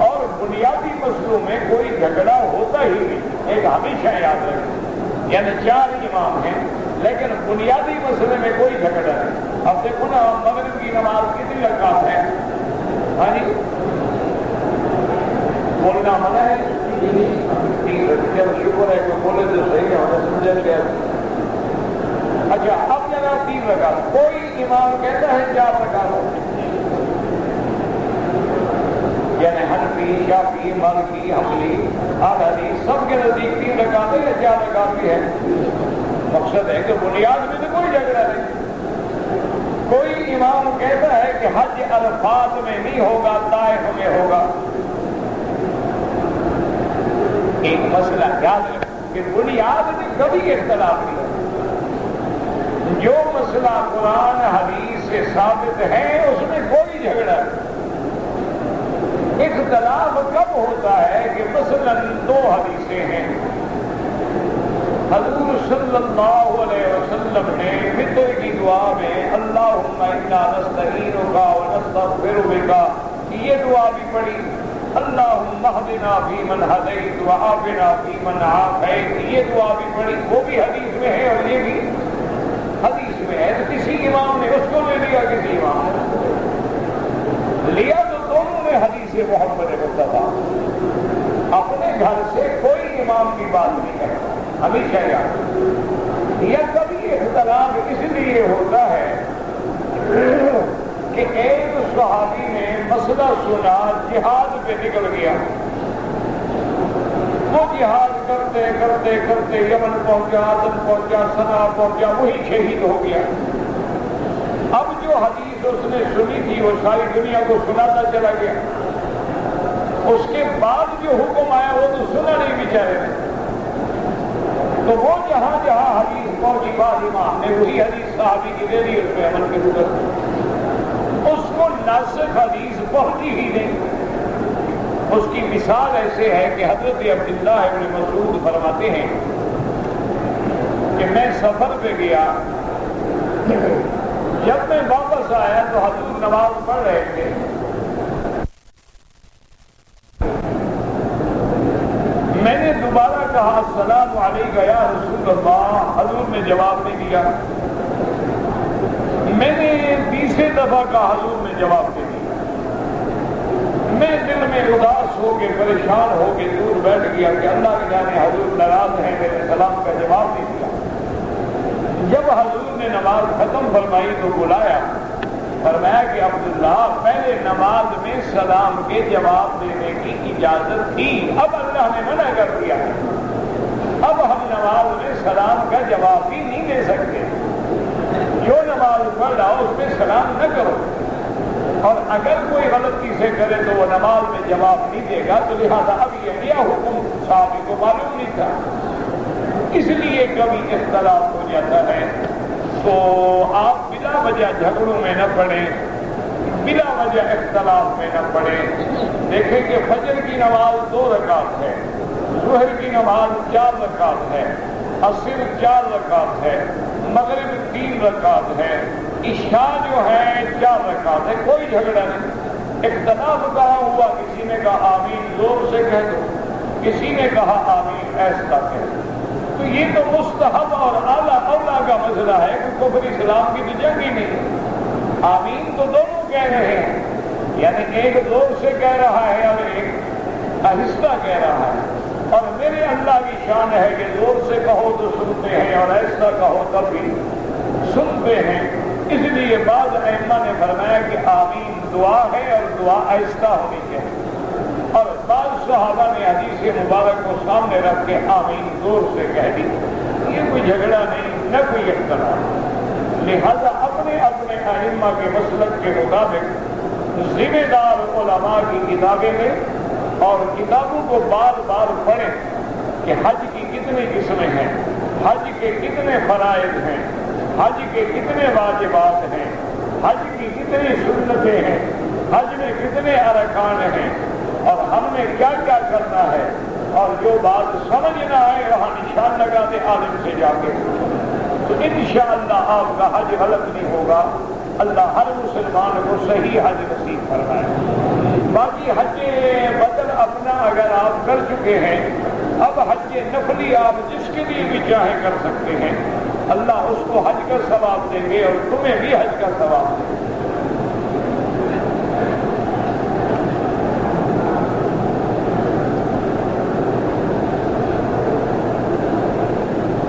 اور بنیادی مسئلوں میں کوئی جھگڑا ہوتا ہی نہیں۔ ایک ہمیشہ یاد رکھیں، یعنی 4 امام ہیں لیکن بنیادی مسئلے میں کوئی جھگڑا نہیں۔ اب دیکھو نا مغرب کی نماز کتنی رکعت ہے؟ ہاں جی بولنا منع ہے، 3 رکعت، شکر ہے کہ بولے تو صحیح ہے، ہمیں سمجھ گیا۔ اچھا اب جگہ 3 رکعت، کوئی امام کہتا ہے 4 رکعت، یعنی حنفی، شافعی، مالکی، حنبلی، اہل حدیث سب کے نزدیک 3 رکعت ہے یا 4 رکعت بھی ہے۔ مقصد ہے کہ بنیاد میں تو کوئی جھگڑا نہیں۔ کوئی امام کہتا ہے کہ حج عرفات میں نہیں ہوگا، طائف میں ہوگا۔ ایک مسئلہ یاد رکھیں کہ بنیاد میں کبھی اختلاف نہیں ہوگا، جو مسئلہ قرآن حدیث سے ثابت ہے اس میں کوئی جھگڑا نہیں۔ اختلاف کب ہوتا ہے کہ مثلاً 2 حدیثیں ہیں، حضور صلی اللہ علیہ وسلم نے فطر کی دعا میں اللہم انا نستعینک ونستغفرک یہ دعا بھی پڑھی، اللہم اہدنا فیمن ہدیت وعافنا فیمن عافیت یہ دعا بھی پڑھی، وہ بھی حدیث میں ہے اور یہ بھی حدیث میں ہے۔ تو کسی امام نے اس کو لے لیا، کسی امام نے میں حدیث محمد مصطفیٰ، اپنے گھر سے کوئی امام کی بات نہیں کرتا، ہمیشہ یاد۔ یا کبھی اختلاف اس لیے ہوتا ہے کہ ایک صحابی نے مسئلہ سنا، جہاد پہ نکل گیا، وہ جہاد کرتے کرتے کرتے یمن پہنچا، عدن پہنچا، صنعا پہنچا، وہی شہید ہو گیا۔ اب جو حدیث اس نے سنی تھی وہ ساری دنیا کو سناتا چلا گیا، اس کے بعد جو حکم آیا وہ تو سنا نہیں بیچارے نے۔ تو وہ جہاں جہاں حدیث پہنچی بعد امام نے وہی حدیث صحابی کی دے دی، اس پہ عمل کی ضرورت، اس کو ناسخ حدیث پہنچی ہی نہیں۔ اس کی مثال ایسے ہے کہ حضرت عبداللہ ابن مسعود فرماتے ہیں کہ میں سفر پہ گیا، جب میں واپس آیا تو حضور نماز پڑھ رہے تھے، میں نے دوبارہ کہا السلام علیکم یا رسول اللہ، حضور نے جواب نہیں دیا۔ میں نے تیسری دفعہ کہا، حضور نے جواب نہیں دیا۔ میں دل میں اداس ہو کے پریشان ہو کے دور بیٹھ گیا کہ اللہ کے جانے حضور ناراض ہیں، میرے سلام کا جواب نہیں دیا۔ جب حضور نے نماز ختم فرمائی تو بلایا، فرمایا کہ عبداللہ پہلے نماز میں سلام کے جواب دینے کی اجازت تھی، اب اللہ نے منع کر دیا ہے، اب ہم نماز میں سلام کا جواب بھی نہیں دے سکتے۔ جو نماز پڑھ رہا ہو اس میں سلام نہ کرو، اور اگر کوئی غلطی سے کرے تو وہ نماز میں جواب نہیں دے گا، تو لہذا اب یہ نیا حکم صحابی کو معلوم نہیں تھا۔ اس لیے کبھی اختلاف ہو جاتا ہے تو آپ بلا وجہ جھگڑوں میں نہ پڑیں، بلا وجہ اختلاف میں نہ پڑیں۔ دیکھیں کہ فجر کی نماز 2 رکعت ہے، ظہر کی نماز 4 رکعت ہے، عصر 4 رکعت ہے، مغرب 3 رکعت ہے، عشاء جو ہے 4 رکعت ہے، کوئی جھگڑا نہیں۔ اختلاف کہاں ہوا؟ کسی نے کہا آمین زور سے کہہ دو، کسی نے کہا آمین ایسا کہہ دو۔ تو یہ تو مستحب اور اعلیٰ اولا کا مسئلہ ہے کہ کفر اسلام کی تو جنگ ہی نہیں۔ آمین تو دونوں کہہ رہے ہیں، یعنی ایک زور سے کہہ رہا ہے اور ایک آہستہ کہہ رہا ہے، اور میرے اللہ کی شان ہے کہ زور سے کہو تو سنتے ہیں اور آہستہ کہو تب بھی سنتے ہیں۔ اس لیے بعض ائمہ نے فرمایا کہ آمین دعا ہے اور دعا آہستہ ہونی چاہیے، اور بعض صحابہ نے حدیث مبارک کو سامنے رکھ کے آمین زور سے کہہ دی۔ یہ کوئی جھگڑا نہیں، نہ کوئی اختلاف۔ لہذا اپنے اپنے ائمہ کے مسلک کے مطابق ذمہ دار علماء کی کتابیں لیں اور کتابوں کو بار بار پڑھیں کہ حج کی کتنی قسمیں ہیں، حج کے کتنے فرائض ہیں، حج کے کتنے واجبات ہیں، حج کی کتنی سنتیں ہیں، حج میں کتنے ارکان ہیں، اور ہم نے کیا کیا کرنا ہے۔ اور جو بات سمجھ نہ آئے وہاں نشان لگا دے عالم سے جا کے، تو انشاءاللہ آپ کا حج غلط نہیں ہوگا۔ اللہ ہر مسلمان کو صحیح حج نصیب فرمائے۔ باقی حج بدل اپنا اگر آپ کر چکے ہیں، اب حج نفلی آپ جس کے لیے بھی چاہیں کر سکتے ہیں، اللہ اس کو حج کا ثواب دیں گے اور تمہیں بھی حج کا ثواب دیں گے۔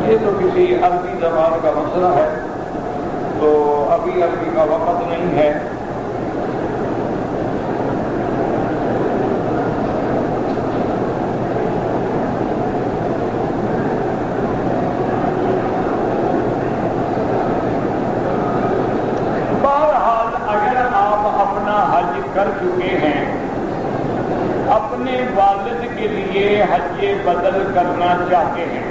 یہ تو کسی عربی زبان کا مسئلہ ہے، تو ابھی عربی کا وقت نہیں ہے۔ بہرحال اگر آپ اپنا حج کر چکے ہیں، اپنے والد کے لیے حج بدل کرنا چاہتے ہیں،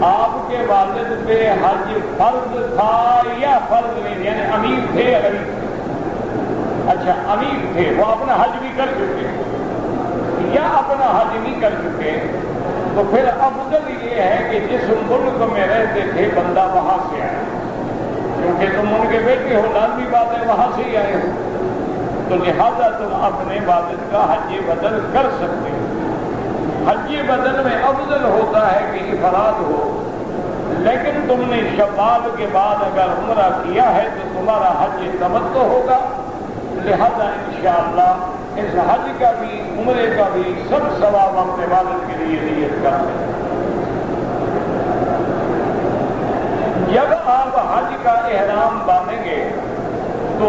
آپ کے والد پہ حج فرض تھا یا فرض نہیں، یعنی امیر تھے یا غریب تھے؟ اچھا امیر تھے، وہ اپنا حج بھی کر چکے، یا اپنا حج نہیں کر چکے، تو پھر افضل یہ ہے کہ جس ملک میں رہتے تھے بندہ وہاں سے آئے، کیونکہ تم ان کے بیٹے ہو، لازمی بات ہے وہاں سے ہی آئے ہو، تو لہذا تم اپنے والد کا حج بدل کر سکتے ہو۔ حج بدل میں افضل ہوتا ہے کہ افراد ہو، لیکن تم نے شوال کے بعد اگر عمرہ کیا ہے تو تمہارا حج تمتع ہوگا، لہذا انشاءاللہ اس حج کا بھی عمرے کا بھی سب ثواب اپنے والد کے لیے نیت کرتے ہیں۔ جب آپ حج کا احرام باندھیں گے تو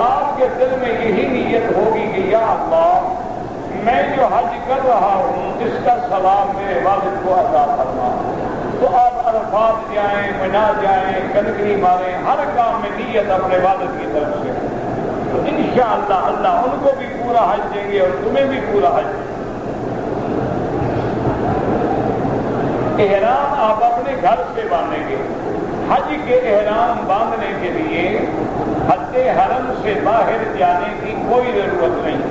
آپ کے دل میں یہی نیت ہوگی کہ یا اللہ میں جو حج کر رہا ہوں اس کا ثواب میرے والد کو عطا فرما۔ تو آپ عرفات جائیں، منا جائیں، کنکری ماریں، ہر کام میں نیت اپنے والد کی طرف سے، تو انشاءاللہ اللہ ان کو بھی پورا حج دیں گے اور تمہیں بھی پورا حج دیں گے۔ احرام آپ اپنے گھر سے باندھیں گے۔ حج کے احرام باندھنے کے لیے حد حرم سے باہر جانے کی کوئی ضرورت نہیں۔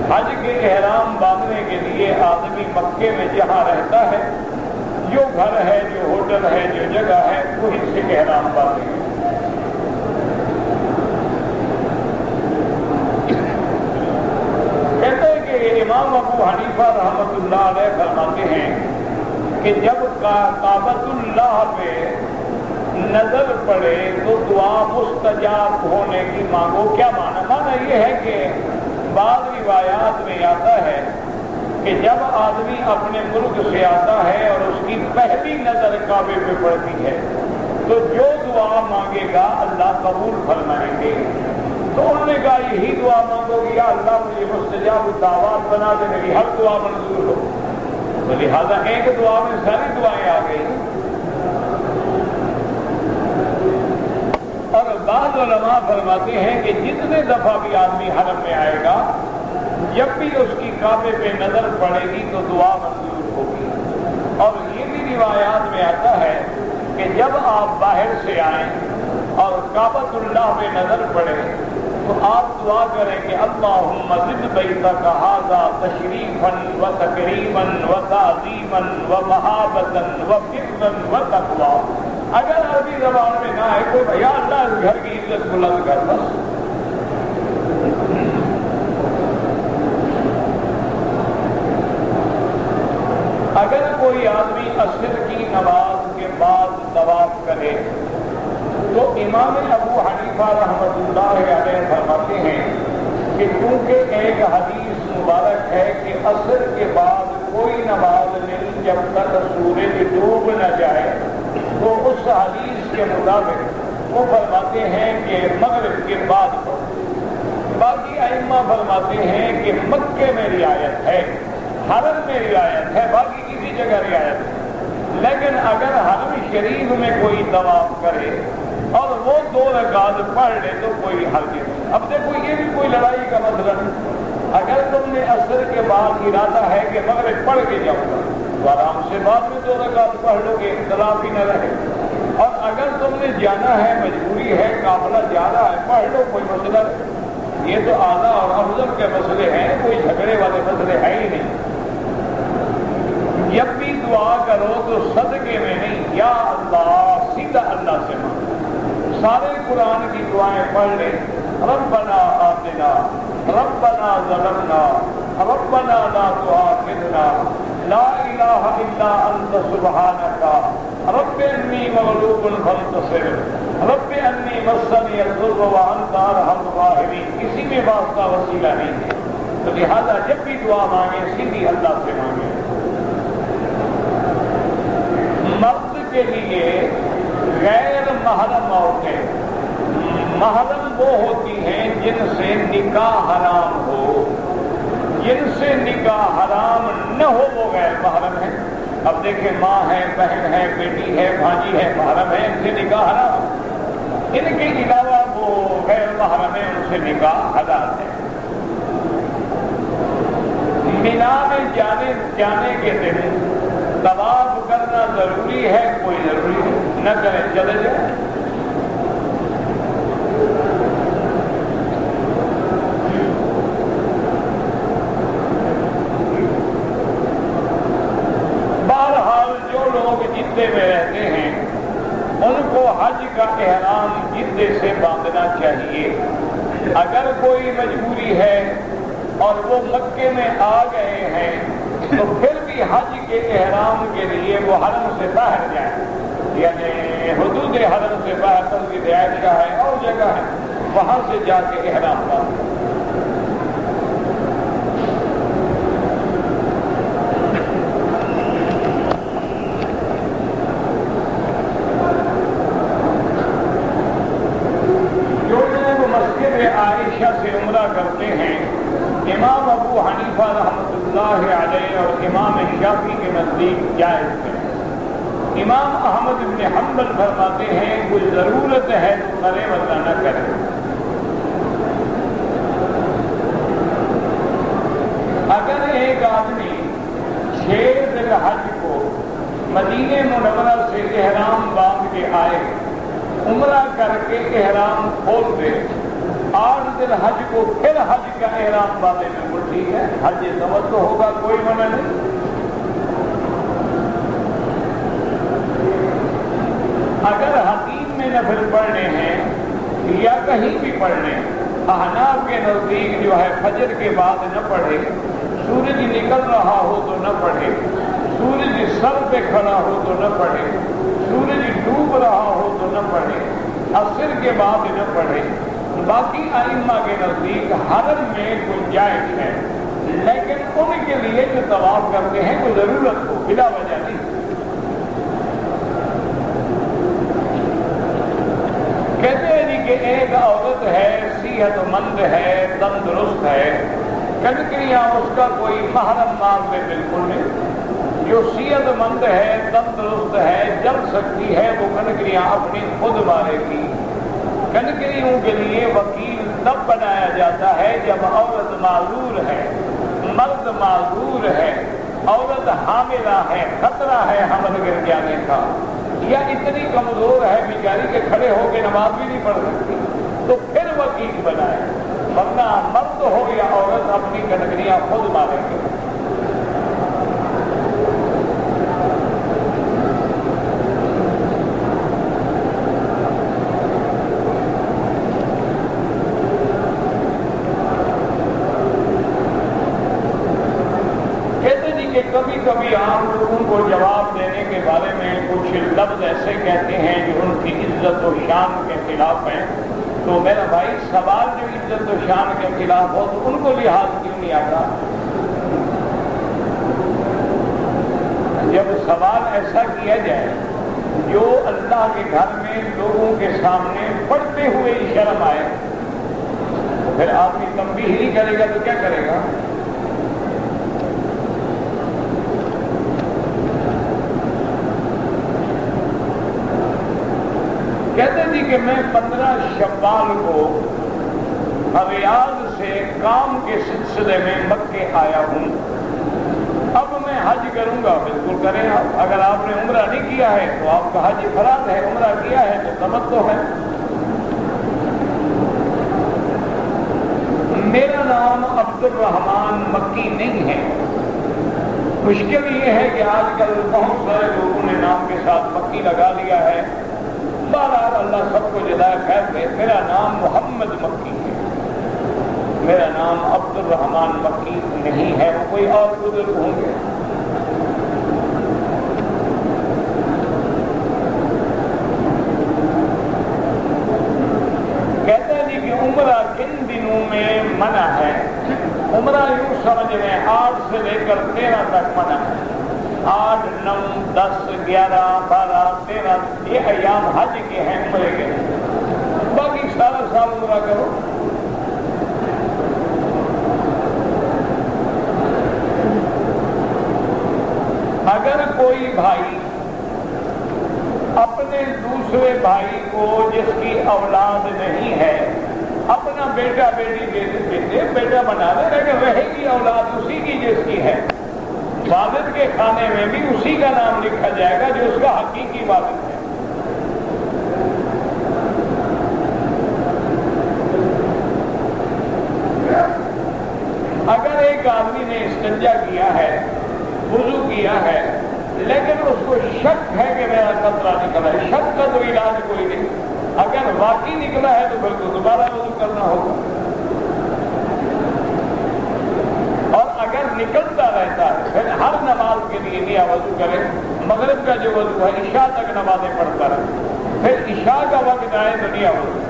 حج کے احرام باندھنے کے لیے آدمی مکے میں جہاں رہتا ہے، جو گھر ہے، جو ہوٹل ہے، جو جگہ ہے، وہیں سے احرام باندھیں گے۔ کہتے ہیں کہ امام ابو حنیفہ رحمۃ اللہ علیہ فرماتے ہیں کہ جب کعبۃ اللہ پہ نظر پڑے تو دعا مستجاب ہونے کی مانگو۔ کیا معنی یہ ہے کہ بعض روایات میں آتا ہے کہ جب آدمی اپنے ملک سے آتا ہے اور اس کی پہلی نظر کعبے پہ پڑتی ہے تو جو دعا مانگے گا اللہ قبول فرمائیں گے۔ تو انہوں نے کہا یہی دعا مانگو گی یا اللہ مجھے مستجاب دعوات بنا دے میری ہر دعا منظور ہو، تو لہٰذا ایک دعا میں ساری دعائیں آ گئی۔ اور بعض علماء فرماتے ہیں کہ جتنے دفعہ بھی آدمی حرم میں آئے گا جب بھی اس کی کعبے پہ نظر پڑے گی تو دعا منظور ہوگی۔ اور یہ بھی روایات میں آتا ہے کہ جب آپ باہر سے آئیں اور کعبۃ اللہ پہ نظر پڑے تو آپ دعا کریں کہ اللہم زد بیتک ھذا تشریفا و تکریما و تعظیما و محابۃ و برا و تقویٰ۔ اگر عربی زبان میں نہ ہے تو بھیا اللہ اس گھر کی عزت بلند کر بس۔ اگر کوئی آدمی عصر کی نماز کے بعد طواف کرے تو امام ابو حنیفہ رحمۃ اللہ علیہ فرماتے ہیں کہ کیونکہ ایک حدیث مبارک ہے کہ عصر کے بعد کوئی نماز نہیں جب تک سورج ڈوب نہ جائے، تو اس حدیث کے مطابق وہ فرماتے ہیں کہ مغرب کے بعد پڑھو۔ باقی ائمہ فرماتے ہیں کہ مکے میں رعایت ہے، حرم میں رعایت ہے، باقی کسی جگہ رعایت ہے، لیکن اگر حرم شریف میں کوئی طواف کرے اور وہ 2 رکعت پڑھ لے تو کوئی حرج نہیں۔ اب دیکھو یہ بھی کوئی لڑائی کا مسئلہ نہیں۔ اگر تم نے عصر کے بعد ارادہ ہے کہ مغرب پڑھ کے جاؤں گا تو آرام سے بعد میں 2 رکعت پڑھ لو گے، اختلاف ہی نہ رہے۔ اور اگر تم نے جانا ہے، مجبوری ہے، قافلہ جا رہا ہے، پڑھ لو، کوئی مسئلہ نہیں۔ یہ تو اعلیٰ اور افضل کے مسئلے ہیں، کوئی جھگڑے والے مسئلے ہیں ہی نہیں۔ جب بھی دعا کرو تو صدقے میں نہیں، یا اللہ سیدھا اللہ سے مانگو۔ سارے قرآن کی دعائیں پڑھ لیں، ربنا آتنا، ربنا ظلمنا، ربنا لا تؤاخذنا، لا الہ الا انت سبحانک، رب انی مغلوب فانتصر، رب انی مسنی الضر وانت ارحم الراحمین۔ کسی میں واسطہ وسیلہ نہیں ہے، تو لہذا جب بھی دعا مانگیں سیدھی اللہ سے مانگیں۔ مرد کے لیے غیر محرم عورتیں، محرم وہ ہوتی ہیں جن سے نکاح حرام ہو، جن سے نکاح حرام نہ ہو وہ غیر محرم ہے۔ اب دیکھیں ماں ہے، بہن ہے، بیٹی ہے، بھانجی ہے، محرم ہے، ان سے نکاح حرام۔ ان کے علاوہ وہ غیر محرم ہے، ان سے نکاح حلال ہے۔ مینا میں جانے کے دن طواف کرنا ضروری ہے، کوئی ضروری نہیں، نہ کریں چلے جائیں۔ بہرحال جو لوگ جدے میں رہتے ہیں ان کو حج کا احرام جدے سے باندھنا چاہیے۔ اگر کوئی مجبوری ہے اور وہ مکے میں آ گئے ہیں تو پھر بھی حج کے احرام کے لیے وہ حرم سے باہر جائیں، یعنی حدود حرم سے باہر مسجد عائشہ ہے اور جگہ ہے، وہاں سے جا کے احرام باندھے۔ جو لوگ مسجد عائشہ سے عمرہ کرتے ہیں، امام ابو حنیفہ رحمۃ اللہ علیہ اور امام شافعی کے نزدیک جائز ہے۔ امام احمد بن حنبل فرماتے ہیں کوئی ضرورت ہے تو کرے ورنہ نہ کرے۔ اگر ایک آدمی 6 ذی الحج کو مدینہ منورہ سے احرام باندھ کے آئے، عمرہ کر کے احرام کھول دے، 8 ذی الحج کو پھر حج کا احرام باندھے، بالکل ٹھیک ہے، حج تمتع ہوگا، کوئی منع نہیں۔ اگر حتیم میں نفل پڑھنے ہیں یا کہیں بھی پڑھنے، احناف کے نزدیک جو ہے فجر کے بعد نہ پڑھے، سورج نکل رہا ہو تو نہ پڑھے، سورج سر پہ کھڑا ہو تو نہ پڑھے، سورج ڈوب رہا ہو تو نہ پڑھے، عصر کے بعد نہ پڑھے۔ باقی ائمہ کے نزدیک حرم میں گنجائش ہے، لیکن ان کے لیے جو طواف کرتے ہیں وہ ضرورت ہو، بلا وجہ نہیں۔ کہتے ہیں جی کہ ایک عورت ہے، صحت مند ہے، تندرست ہے، کنکریاں اس کا کوئی محرم مال میں بالکل نہیں۔ جو صحت مند ہے، تندرست ہے، چل سکتی ہے، وہ کنکریاں اپنی خود مارے گی۔ کنکریوں کے لیے وکیل تب بنایا جاتا ہے جب عورت معذور ہے، مرد معذور ہے، عورت حاملہ ہے، خطرہ ہے حمل گر جانے کا، یا اتنی کمزور ہے بیچاری کے کھڑے ہو کے نماز بھی نہیں پڑھ سکتی، تو پھر وکیل بنائے، ورنہ مرد ہو یا عورت اپنی کنکریاں خود ماریں گے۔ کبھی کبھی عام لوگوں کو جواب دینے کے بارے میں کچھ لفظ ایسے کہتے ہیں جو ان کی عزت و شان کے خلاف ہیں، تو میرا بھائی سوال جو عزت و شان کے خلاف ہو تو ان کو لحاظ کیوں نہیں آتا؟ جب سوال ایسا کیا جائے جو اللہ کے گھر میں لوگوں کے سامنے پڑھتے ہوئے شرم آئے، تو پھر آدمی تنبیہ نہیں کرے گا تو کیا کرے گا؟ کہتے تھے کہ میں 15 شوال کو ریاض سے کام کے سلسلے میں مکے آیا ہوں، اب میں حج کروں گا۔ بالکل کریں آپ، اگر آپ نے عمرہ نہیں کیا ہے تو آپ کا حج فرض ہے، عمرہ کیا ہے تو تمتع ہے۔ میرا نام عبد الرحمان مکی نہیں ہے، مشکل یہ ہے کہ آج کل بہت سارے لوگوں نے نام کے ساتھ مکی لگا لیا ہے۔ بہرحال اللہ سب کو جزائے خیر دے، میرا نام محمد مکی ہے، میرا نام عبد الرحمان مکی نہیں ہے، وہ کوئی اور بزرگ ہوں گے۔ کہتے ہیں جی کہ عمرہ کن دنوں میں منع ہے؟ عمرہ یوں سمجھ لیں 8 سے لے کر 13 تک منع ہے۔ 8، 9، 10، 11، 12، 13 یہ ایام حج کے ہیں، عمرے کے ہیں، باقی سارا سال عمرہ کرو۔ اگر کوئی بھائی اپنے دوسرے بھائی کو جس کی اولاد نہیں ہے اپنا بیٹا بیٹی دے دے، بیٹا بنا دے، لیکن رہے گی اولاد اسی کی جس کی ہے، والد کے کھانے میں بھی اسی کا نام لکھا جائے گا جو اس کا حقیقی والد ہے۔ اگر ایک آدمی نے استنجا کیا ہے، وضو کیا ہے، لیکن اس کو شک ہے کہ میرا قطرہ نکلا ہے، شک کا تو علاج کوئی نہیں، اگر واقعی نکلا ہے تو پھر تو دوبارہ وضو کرنا ہوگا، اور اگر نکلتا رہتا ہے پھر ہر نماز کے لیے نیا وضو کرے، مغرب کا جو وضو ہے عشاء تک نمازیں پڑھتا رہے، پھر عشاء کا وقت آئے تو نیا وضو۔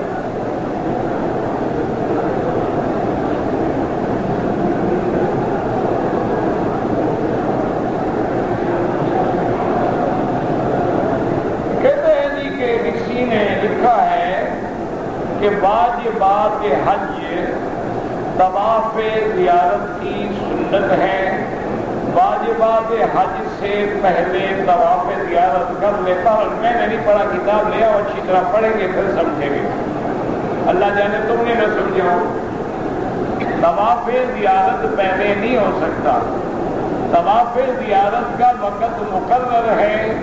واجبات حج طواف زیارت کی سنت ہے، واجبات حج سے پہلے طواف زیارت کر لیتا، اور میں نے نہیں پڑھا، کتاب لیا اور اچھی طرح پڑھیں گے پھر سمجھیں گے، اللہ جانے تم نے نہ سمجھا۔ طواف زیارت پہلے نہیں ہو سکتا، طواف زیارت کا وقت مقرر ہے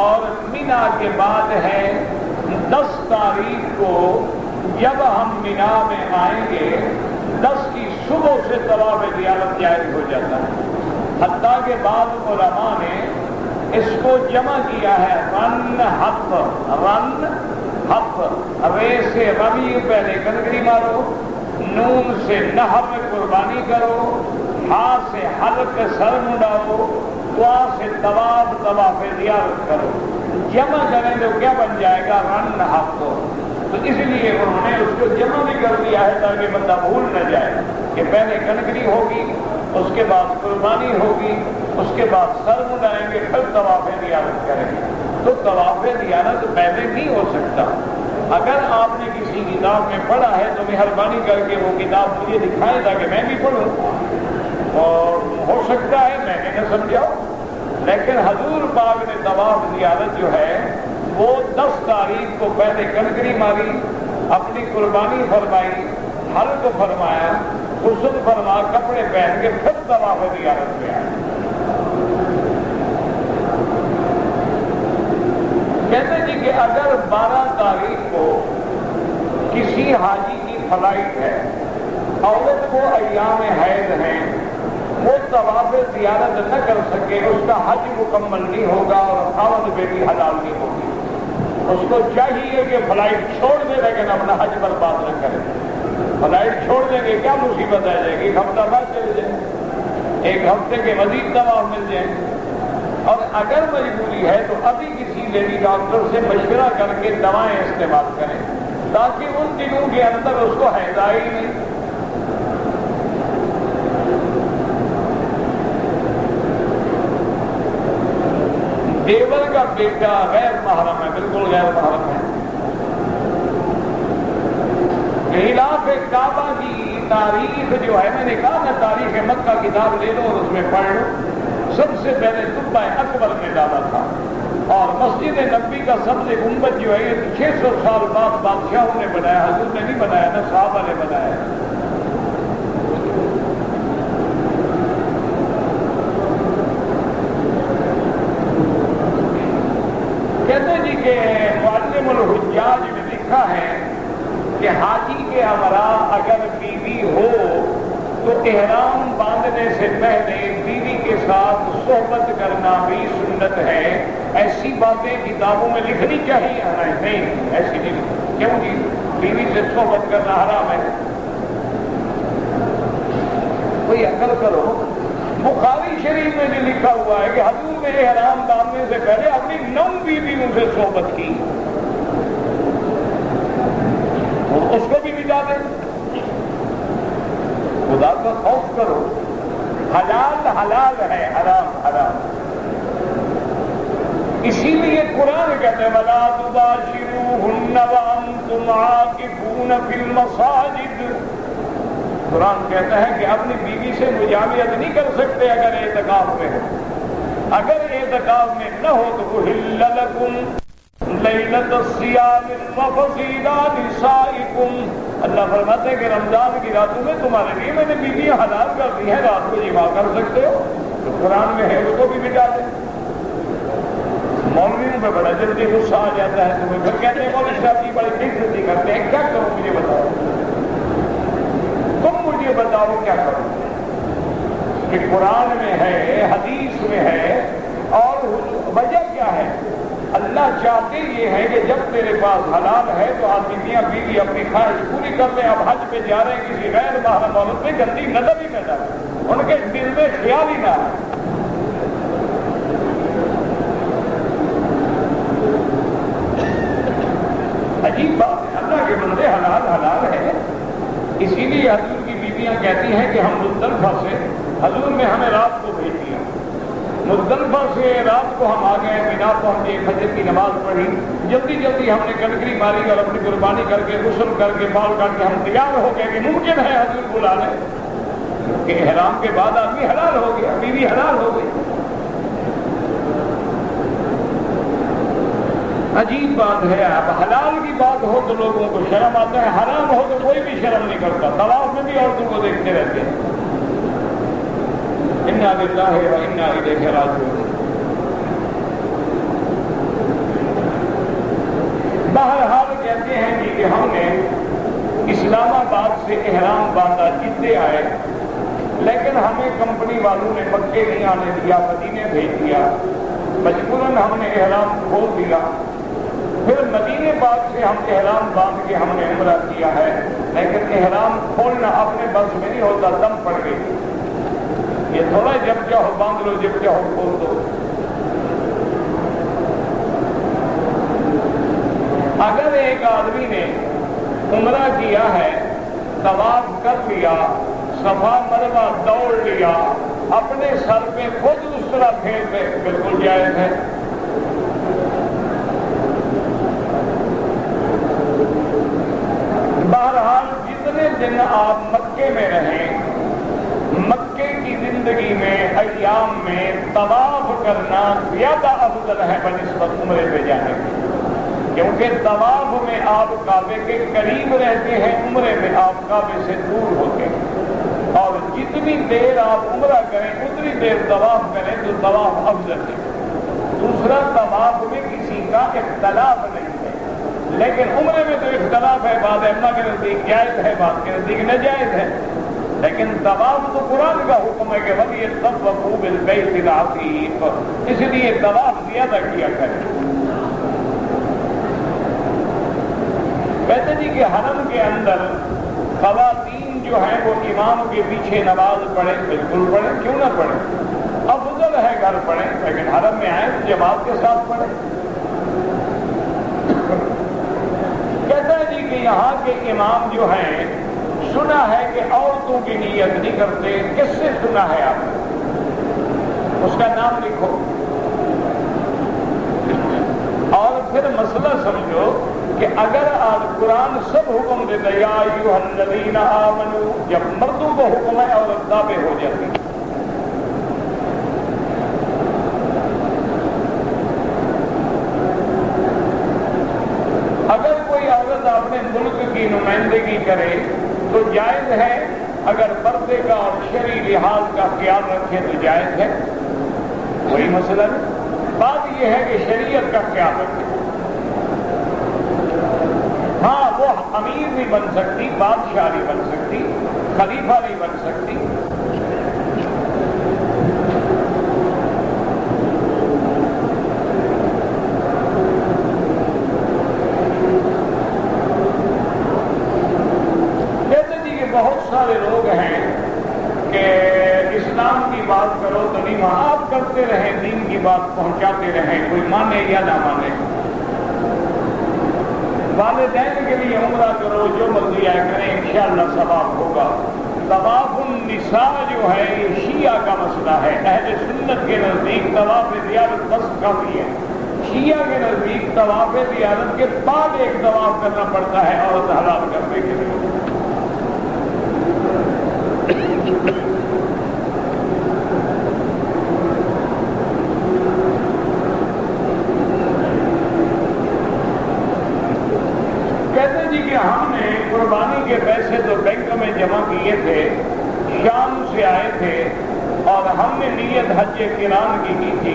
اور مینا کے بعد ہے 10 تاریخ کو۔ جب ہم مینا میں آئیں گے 10 کی صبح سے طواف زیارت جائز ہو جاتا ہے، حتیٰ کہ بعض علماء نے اس کو جمع کیا ہے رن حق، رن حق، رے سے رمی پہلے کنکری مارو، نون سے نحر میں قربانی کرو، ہا سے حلق سر مڈاؤ، دعا سے طواف زیارت کرو، جمع کریں تو کیا بن جائے گا؟ رن حق۔ تو اس لیے انہوں نے اس کو جمع بھی کر دیا ہے تاکہ بندہ بھول نہ جائے کہ پہلے کنکری ہوگی، اس کے بعد قربانی ہوگی، اس کے بعد سر مڈائیں گے، پھر طواف زیارت کریں گے۔ تو طواف زیارت پہلے نہیں ہو سکتا۔ اگر آپ نے کسی کتاب میں پڑھا ہے تو مہربانی کر کے وہ کتاب مجھے دکھائیں تاکہ میں بھی پڑھوں، اور ہو سکتا ہے میں نے نہ سمجھا، لیکن حضور پاک نے طواف زیارت جو ہے وہ 10 تاریخ کو پہلے کنکری ماری، اپنی قربانی فرمائی، حلق فرمایا، غسل فرما، کپڑے پہن کے پھر طواف زیارت میں آئے۔ کہتے جی کہ اگر 12 تاریخ کو کسی حاجی کی فلائٹ ہے، عورت کو ایام حیض ہیں، وہ طواف زیارت نہ کر سکے، اس کا حج مکمل نہیں ہوگا اور خاوند بیٹی حلال نہیں ہوگی۔ اس کو چاہیے کہ فلائٹ چھوڑ دے لیکن اپنا حج برباد نہ کرے۔ فلائٹ چھوڑ دیں گے کیا مصیبت آ جائے گی، ایک ہفتہ بعد چلے جائیں، ایک ہفتے کے مزید طواف مل جائیں، اور اگر مجبوری ہے تو ابھی کسی لیڈی ڈاکٹر سے مشورہ کر کے دوائیں استعمال کریں تاکہ ان دنوں کے اندر اس کو حیض آئے ہی نہیں۔ دیور کا بیٹا غیر محرم ہے، بالکل غیر محرم ہے، خلاف کعبہ کی تاریخ جو ہے، میں نے کہا نا تاریخ مکہ کتاب لے لو اور اس میں پڑھ لو، سب سے پہلے قبہ اکبر نے ڈالا تھا، اور مسجد نبوی کا سب سے گنبد جو ہے یہ 600 سال بعد بادشاہوں نے بنایا، حضور نے نہیں بنایا نا، صحابہ نے بنایا۔ کہتے جی کہ معلم الحجاج نے لکھا ہے کہ حاجی کے ہمراہ اگر بیوی ہو تو احرام باندھنے سے پہلے بیوی کے ساتھ صحبت کرنا بھی سنت ہے۔ ایسی باتیں کتابوں میں لکھنی چاہیے، نہیں ایسی نہیں، کیوں جی؟ بیوی سے صحبت کرنا حرام ہے؟ کوئی عقل کرو، بخاری شریف میں بھی لکھا ہوا ہے کہ حضور نے احرام باندھنے سے پہلے اپنی 9 بیویوں سے صحبت کی، اس کو بھی مٹا دیں۔ خدا کا خوف کرو، حلال حلال ہے، حرام حرام۔ اسی لیے قرآن کہتے ہیں وَلَا تُبَاشِرُوهُنَّ وَأَنْتُمْ عَاكِفُونَ فِي الْمَسَاجِدِ، قرآن کہتا ہے کہ اپنی بیوی سے مجامعت نہیں کر سکتے اگر اعتکاف میں ہو، اگر اعتکاف میں نہ ہو تو أُحِلَّ لَكُمْ لیلۃ الصیام الرفث الی نسائکم، اللہ فرماتے ہیں کہ رمضان کی راتوں میں تمہارے لیے میں نے بیویاں حلال کر دی ہیں، رات کو جماع کر سکتے ہو، تو قرآن میں ہے اس کو بھی مٹا دیں۔ مولویوں پہ بڑا جلدی غصہ آ جاتا ہے، تمہیں پھر کہتے ہیں مولوی صاحب کی بڑی بےعزتی کرتے ہیں، کیا کروں مجھے بتاؤ، تم مجھے بتاؤ کیا کروں؟ کہ قرآن میں ہے، حدیث میں ہے، اور وجہ کیا ہے؟ اللہ چاہتے یہ ہے کہ جب تیرے پاس حلال ہے تو آدمی میاں بیوی اپنی خواہش پوری کر لیں۔ اب حج پہ جا رہے ہیں، کسی غیر محرم عورت پہ گندی نظر ہی نہ ڈالے، ان کے دل میں خیال ہی نہ آئے۔ عجیب بات ہے، اللہ کے بندے حلال حلال ہے، اسی لیے حضور کی بیویاں کہتی ہیں کہ ہم مزدلفہ سے حضور نے ہمیں رات کو بھیج دیا، مزدلفہ سے رات کو ہم آ گئے، مینا پہنچے، فجر کی نماز پڑھی، جلدی جلدی ہم نے کنکری ماری اور اپنی قربانی کر کے غسل کر کے بال کاٹ کے ہم تیار ہو گئے کہ ممکن ہے حضور بلا لیں کہ احرام کے بعد آدمی حلال ہو گیا، بیوی حلال ہو گئی۔ عجیب بات ہے، اب حلال کی بات ہو تو لوگوں کو شرم آتا ہے، حرام ہو تو کوئی بھی شرم نہیں کرتا، طواف میں بھی عورتوں کو دیکھتے رہتے ہیں۔ انا للہ و انا الیہ راجعون۔ بہرحال کہتے ہیں کہ ہم نے اسلام آباد سے احرام باندھا، جدے آئے، لیکن ہمیں کمپنی والوں نے مکے نہیں آنے دیا، مدینے بھیج دیا، مجبوراً ہم نے احرام کھول دیا۔ پھر مدینے پاک سے ہم احرام باندھ کے ہم نے عمرہ کیا ہے، لیکن احرام کھولنا اپنے بس میں نہیں ہوتا، دم پڑ گئی۔ یہ تھوڑا جب چاہو باندھ لو، جب چاہو کھول دو۔ اگر ایک آدمی نے عمرہ کیا ہے، طواف کر لیا، صفا مروہ دوڑ لیا، اپنے سر پہ خود اس طرح پھیر دے، بالکل جائز ہے۔ بہرحال جتنے دن آپ مکے میں رہیں، مکے کی زندگی میں، ایام میں طواف کرنا زیادہ افضل ہے بنسبت عمرے پہ جانے کے، کیونکہ طواف میں آپ کعبے کے قریب رہتے ہیں، عمرے میں آپ کعبے سے دور ہوتے ہیں، اور جتنی دیر آپ عمرہ کریں اتنی دیر طواف کریں تو طواف افضل ہے۔ دوسرا، طواف میں کسی کا اختلاف نہیں ہے، لیکن عمرے میں تو اختلاف ہے، بعض ائمہ کے نزدیک جائز ہے، بعض کے نزدیک ناجائز ہے، لیکن طواف تو قرآن کا حکم ہے کہ وَلْيَطَّوَّفُوا بِالْبَيْتِ الْعَتِيقِ، اس لیے طواف زیادہ کیا کریں۔ کہتے جی کہ حرم کے اندر خواتین جو ہیں وہ امام کے پیچھے نماز پڑھیں، بالکل پڑھیں، کیوں نہ پڑھیں، افضل ہے گھر پڑھیں، لیکن حرم میں آئیں تو جماعت کے ساتھ پڑھیں۔ کہتا ہے جی کہ یہاں کے امام جو ہیں، سنا ہے کہ عورتوں کی نیت نہیں کرتے، کس سے سنا ہے آپ نے؟ اس کا نام لکھو اور پھر مسئلہ سمجھو کہ اگر آج قرآن سب حکم دیتا یا ایھا الذین آمنوا، جب مردوں کو حکم ہے عورت تابع ہو جاتی۔ اگر کوئی عورت اپنے ملک کی نمائندگی کرے تو جائز ہے، اگر پردے کا اور شرعی لحاظ کا خیال رکھے تو جائز ہے، کوئی مسئلہ نہیں۔ بات یہ ہے کہ شریعت کا خیال رکھے۔ ہاں، وہ امیر نہیں بن سکتی، بادشاہ نہیں بن سکتی، خلیفہ نہیں بن سکتی، بہت سارے لوگ ہیں کہ اسلام کی بات کرو تو نہیں، آپ کرتے رہیں، دین کی بات پہنچاتے رہیں، کوئی مانے یا نہ مانے۔ والدین کے لیے عمرہ کرو، جو مرضی آئے کریں، انشاءاللہ ثواب ہوگا۔ طواف النساء جو ہے یہ شیعہ کا مسئلہ ہے، اہل سنت کے نزدیک طواف زیارت بس کافی ہے، شیعہ کے نزدیک طواف زیارت کے بعد ایک طواف کرنا پڑتا ہے عورت حلال کرنے کے لیے۔ کہتے جی کہ ہم نے قربانی کے پیسے تو بینک میں جمع کیے تھے، شام سے آئے تھے اور ہم نے نیت حج قران کی تھی۔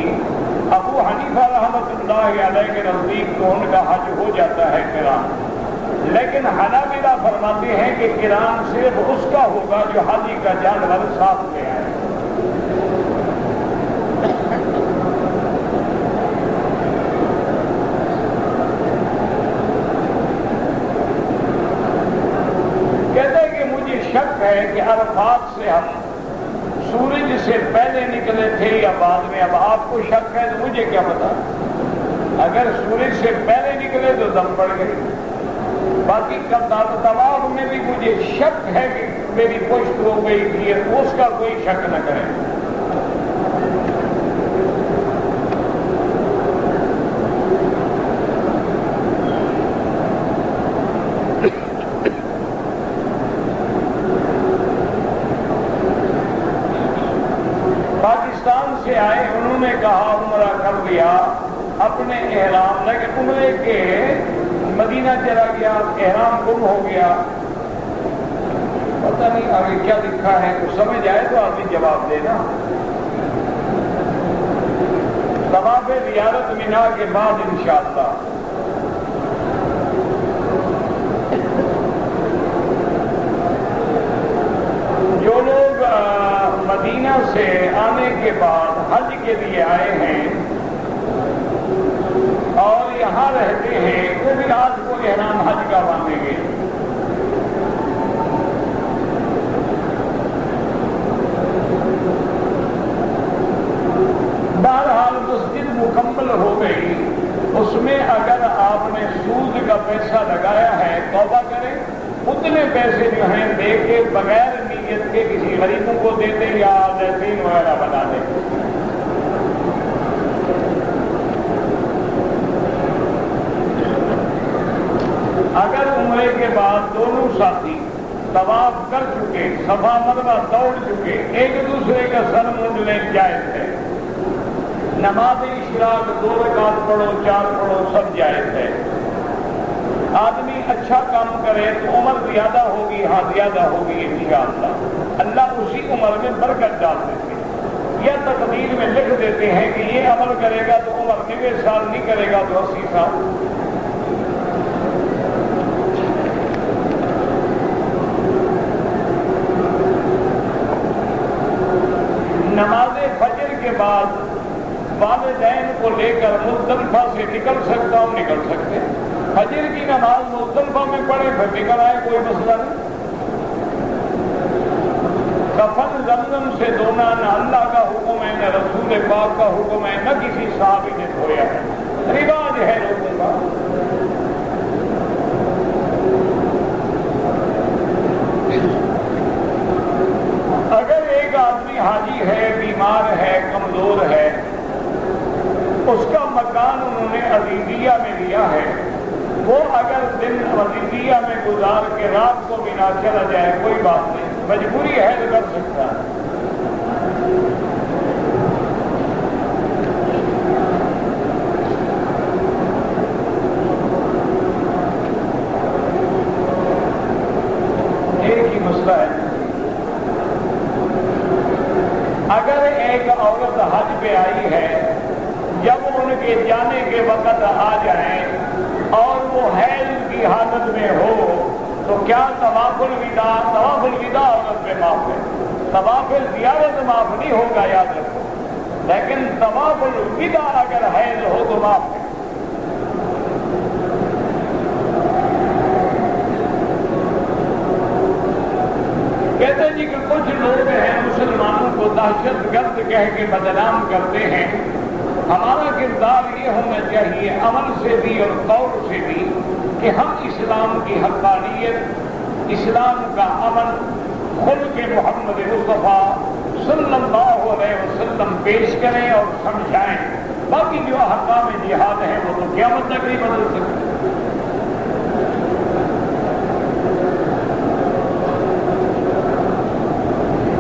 ابو حنیفہ رحمۃ اللہ علیہ کے نزدیک تو ان کا حج ہو جاتا ہے قران، لیکن حنابلہ فرماتے ہیں کہ قران صرف اس کا ہوگا جو حاجی کا جانور ساتھ لے آئے۔ کہتے ہیں کہ مجھے شک ہے کہ عرفات سے ہم سورج سے پہلے نکلے تھے یا بعد میں، اب آپ کو شک ہے تو مجھے کیا پتا، اگر سورج سے پہلے نکلے تو دم پڑ گئی، باقی طواف میں بھی مجھے شک ہے کہ میری پشت ہو گئی تھی، اس کا کوئی شک نہ کریں۔ پاکستان سے آئے، انہوں نے کہا عمرہ کر لیا اپنے احرام، لیکن عمرے کے مدینہ چلا گیا، احرام گم ہو گیا، پتہ نہیں آگے کیا لکھا ہے، کچھ سمجھ آئے تو آدمی جواب دے نا۔ طواف زیارت مینا کے بعد انشاءاللہ جو لوگ مدینہ سے آنے کے بعد حج کے لیے آئے ہیں اور یہاں رہتے ہیں، وہ بھی آج کو احرام حج کا باندھیں گے۔ بہرحال مسجد مکمل ہو گئی، اس میں اگر آپ نے سود کا پیسہ لگایا ہے توبہ کریں، اتنے پیسے جو ہیں دے کے بغیر نیت کے کسی غریبوں کو دے دیں یا زیتون وغیرہ بنا دیں۔ اگر عمرے کے بعد دونوں ساتھی طواف کر چکے، صفا مروا دوڑ چکے، ایک دوسرے کا سر مونڈنے جائز ہے، نماز اشراق 2 رکعت پڑھو 4 پڑھو سب جائز ہے۔ آدمی اچھا کام کرے تو عمر زیادہ ہوگی، ہاں زیادہ ہوگی انشاءاللہ، اللہ اسی عمر میں برکت ڈال دیتے ہیں، یا تقدیر میں لکھ دیتے ہیں کہ یہ عمل کرے گا تو عمر 90 سال نہیں کرے گا تو 80 سال۔ نماز فجر کے بعد والدین کو لے کر مزدلفہ سے نکل سکتا ہوں، نکل سکتے ہیں، فجر کی نماز مزدلفہ میں پڑھے پھر نکل آئے، کوئی مسئلہ نہیں۔ کفن زمزم سے دھونا نہ اللہ کا حکم ہے نہ رسول پاک کا حکم ہے، نہ کسی صحابی نے دھویا ہے، رواج ہے لوگوں کا۔ اگر ایک آدمی حاجی ہے، بیمار ہے، کمزور ہے، اس کا مکان انہوں نے عزیزیہ میں لیا ہے، وہ اگر دن عزیزیہ میں گزار کے رات کو بنا چلا جائے کوئی بات نہیں، مجبوری ہے تو کر سکتا ہے۔ ایک ہی مسئلہ ہے، اگر ایک عورت حج پہ آئی ہے، جب ان کے جانے کے وقت آ جائیں اور وہ حیض کی حالت میں ہو تو کیا طواف الوداع عورت پہ معاف ہے؟ طواف زیارت معاف نہیں ہوگا، یاد رکھو، لیکن طواف الوداع اگر حیض ہو تو معاف ہے۔ کہتے ہیں جی کہ کچھ لوگ ہیں مسلمانوں کو دہشت گرد کہہ کے بدنام کرتے ہیں، ہمارا کردار یہ ہونا چاہیے عمل سے بھی اور قول سے بھی کہ ہم اسلام کی حقانیت، اسلام کا امن، خلق محمد مصطفیٰ صلی اللہ علیہ وسلم پیش کریں اور سمجھائیں۔ باقی جو احکام جہاد ہیں وہ تو قیامت تک نہیں بدل سکتے۔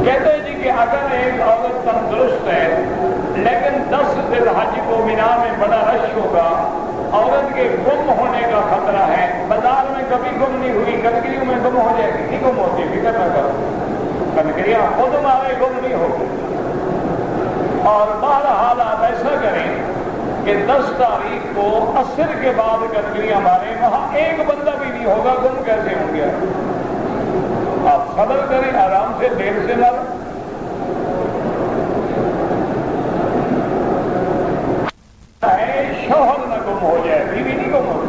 کہتے ہیں جی کہ اگر ایک عورت تندرست ہے لیکن 10 ذی الحج کو مینا میں بڑا رش ہوگا، عورت کے گم ہونے کا خطرہ ہے، بازار میں کبھی گم نہیں ہوئی، کنکریوں میں گم ہو جائے گی، نہیں گم ہوتی، فکر نہ کرو، کنکریاں خود ہمارے گم نہیں ہوگی۔ اور بہرحال آپ ایسا کریں کہ 10 تاریخ کو عصر کے بعد کنکریاں ماریں، وہاں ایک بندہ بھی نہیں ہوگا، گم کیسے ہوں گے؟ آپ صبر کریں، آرام سے، دیر سے ماریں۔ شوہر نہ گم ہو جائے، بیوی نہیں گم ہو۔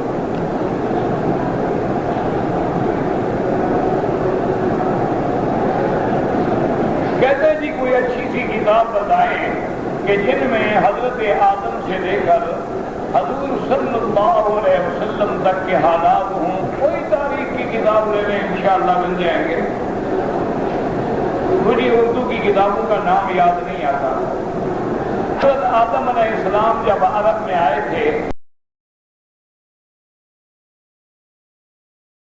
کہتے ہیں جی کوئی اچھی سی کتاب بتائیں کہ جن میں حضرت آدم سے لے کر حضور صلی اللہ علیہ وسلم تک کے حالات ہوں، کوئی تاریخ کی کتاب لے لیں، انشاءاللہ مل جائیں گے۔ مجھے اردو کی کتابوں کا نام یاد نہیں آتا۔ حضرت آدم علیہ السلام جب عرب میں آئے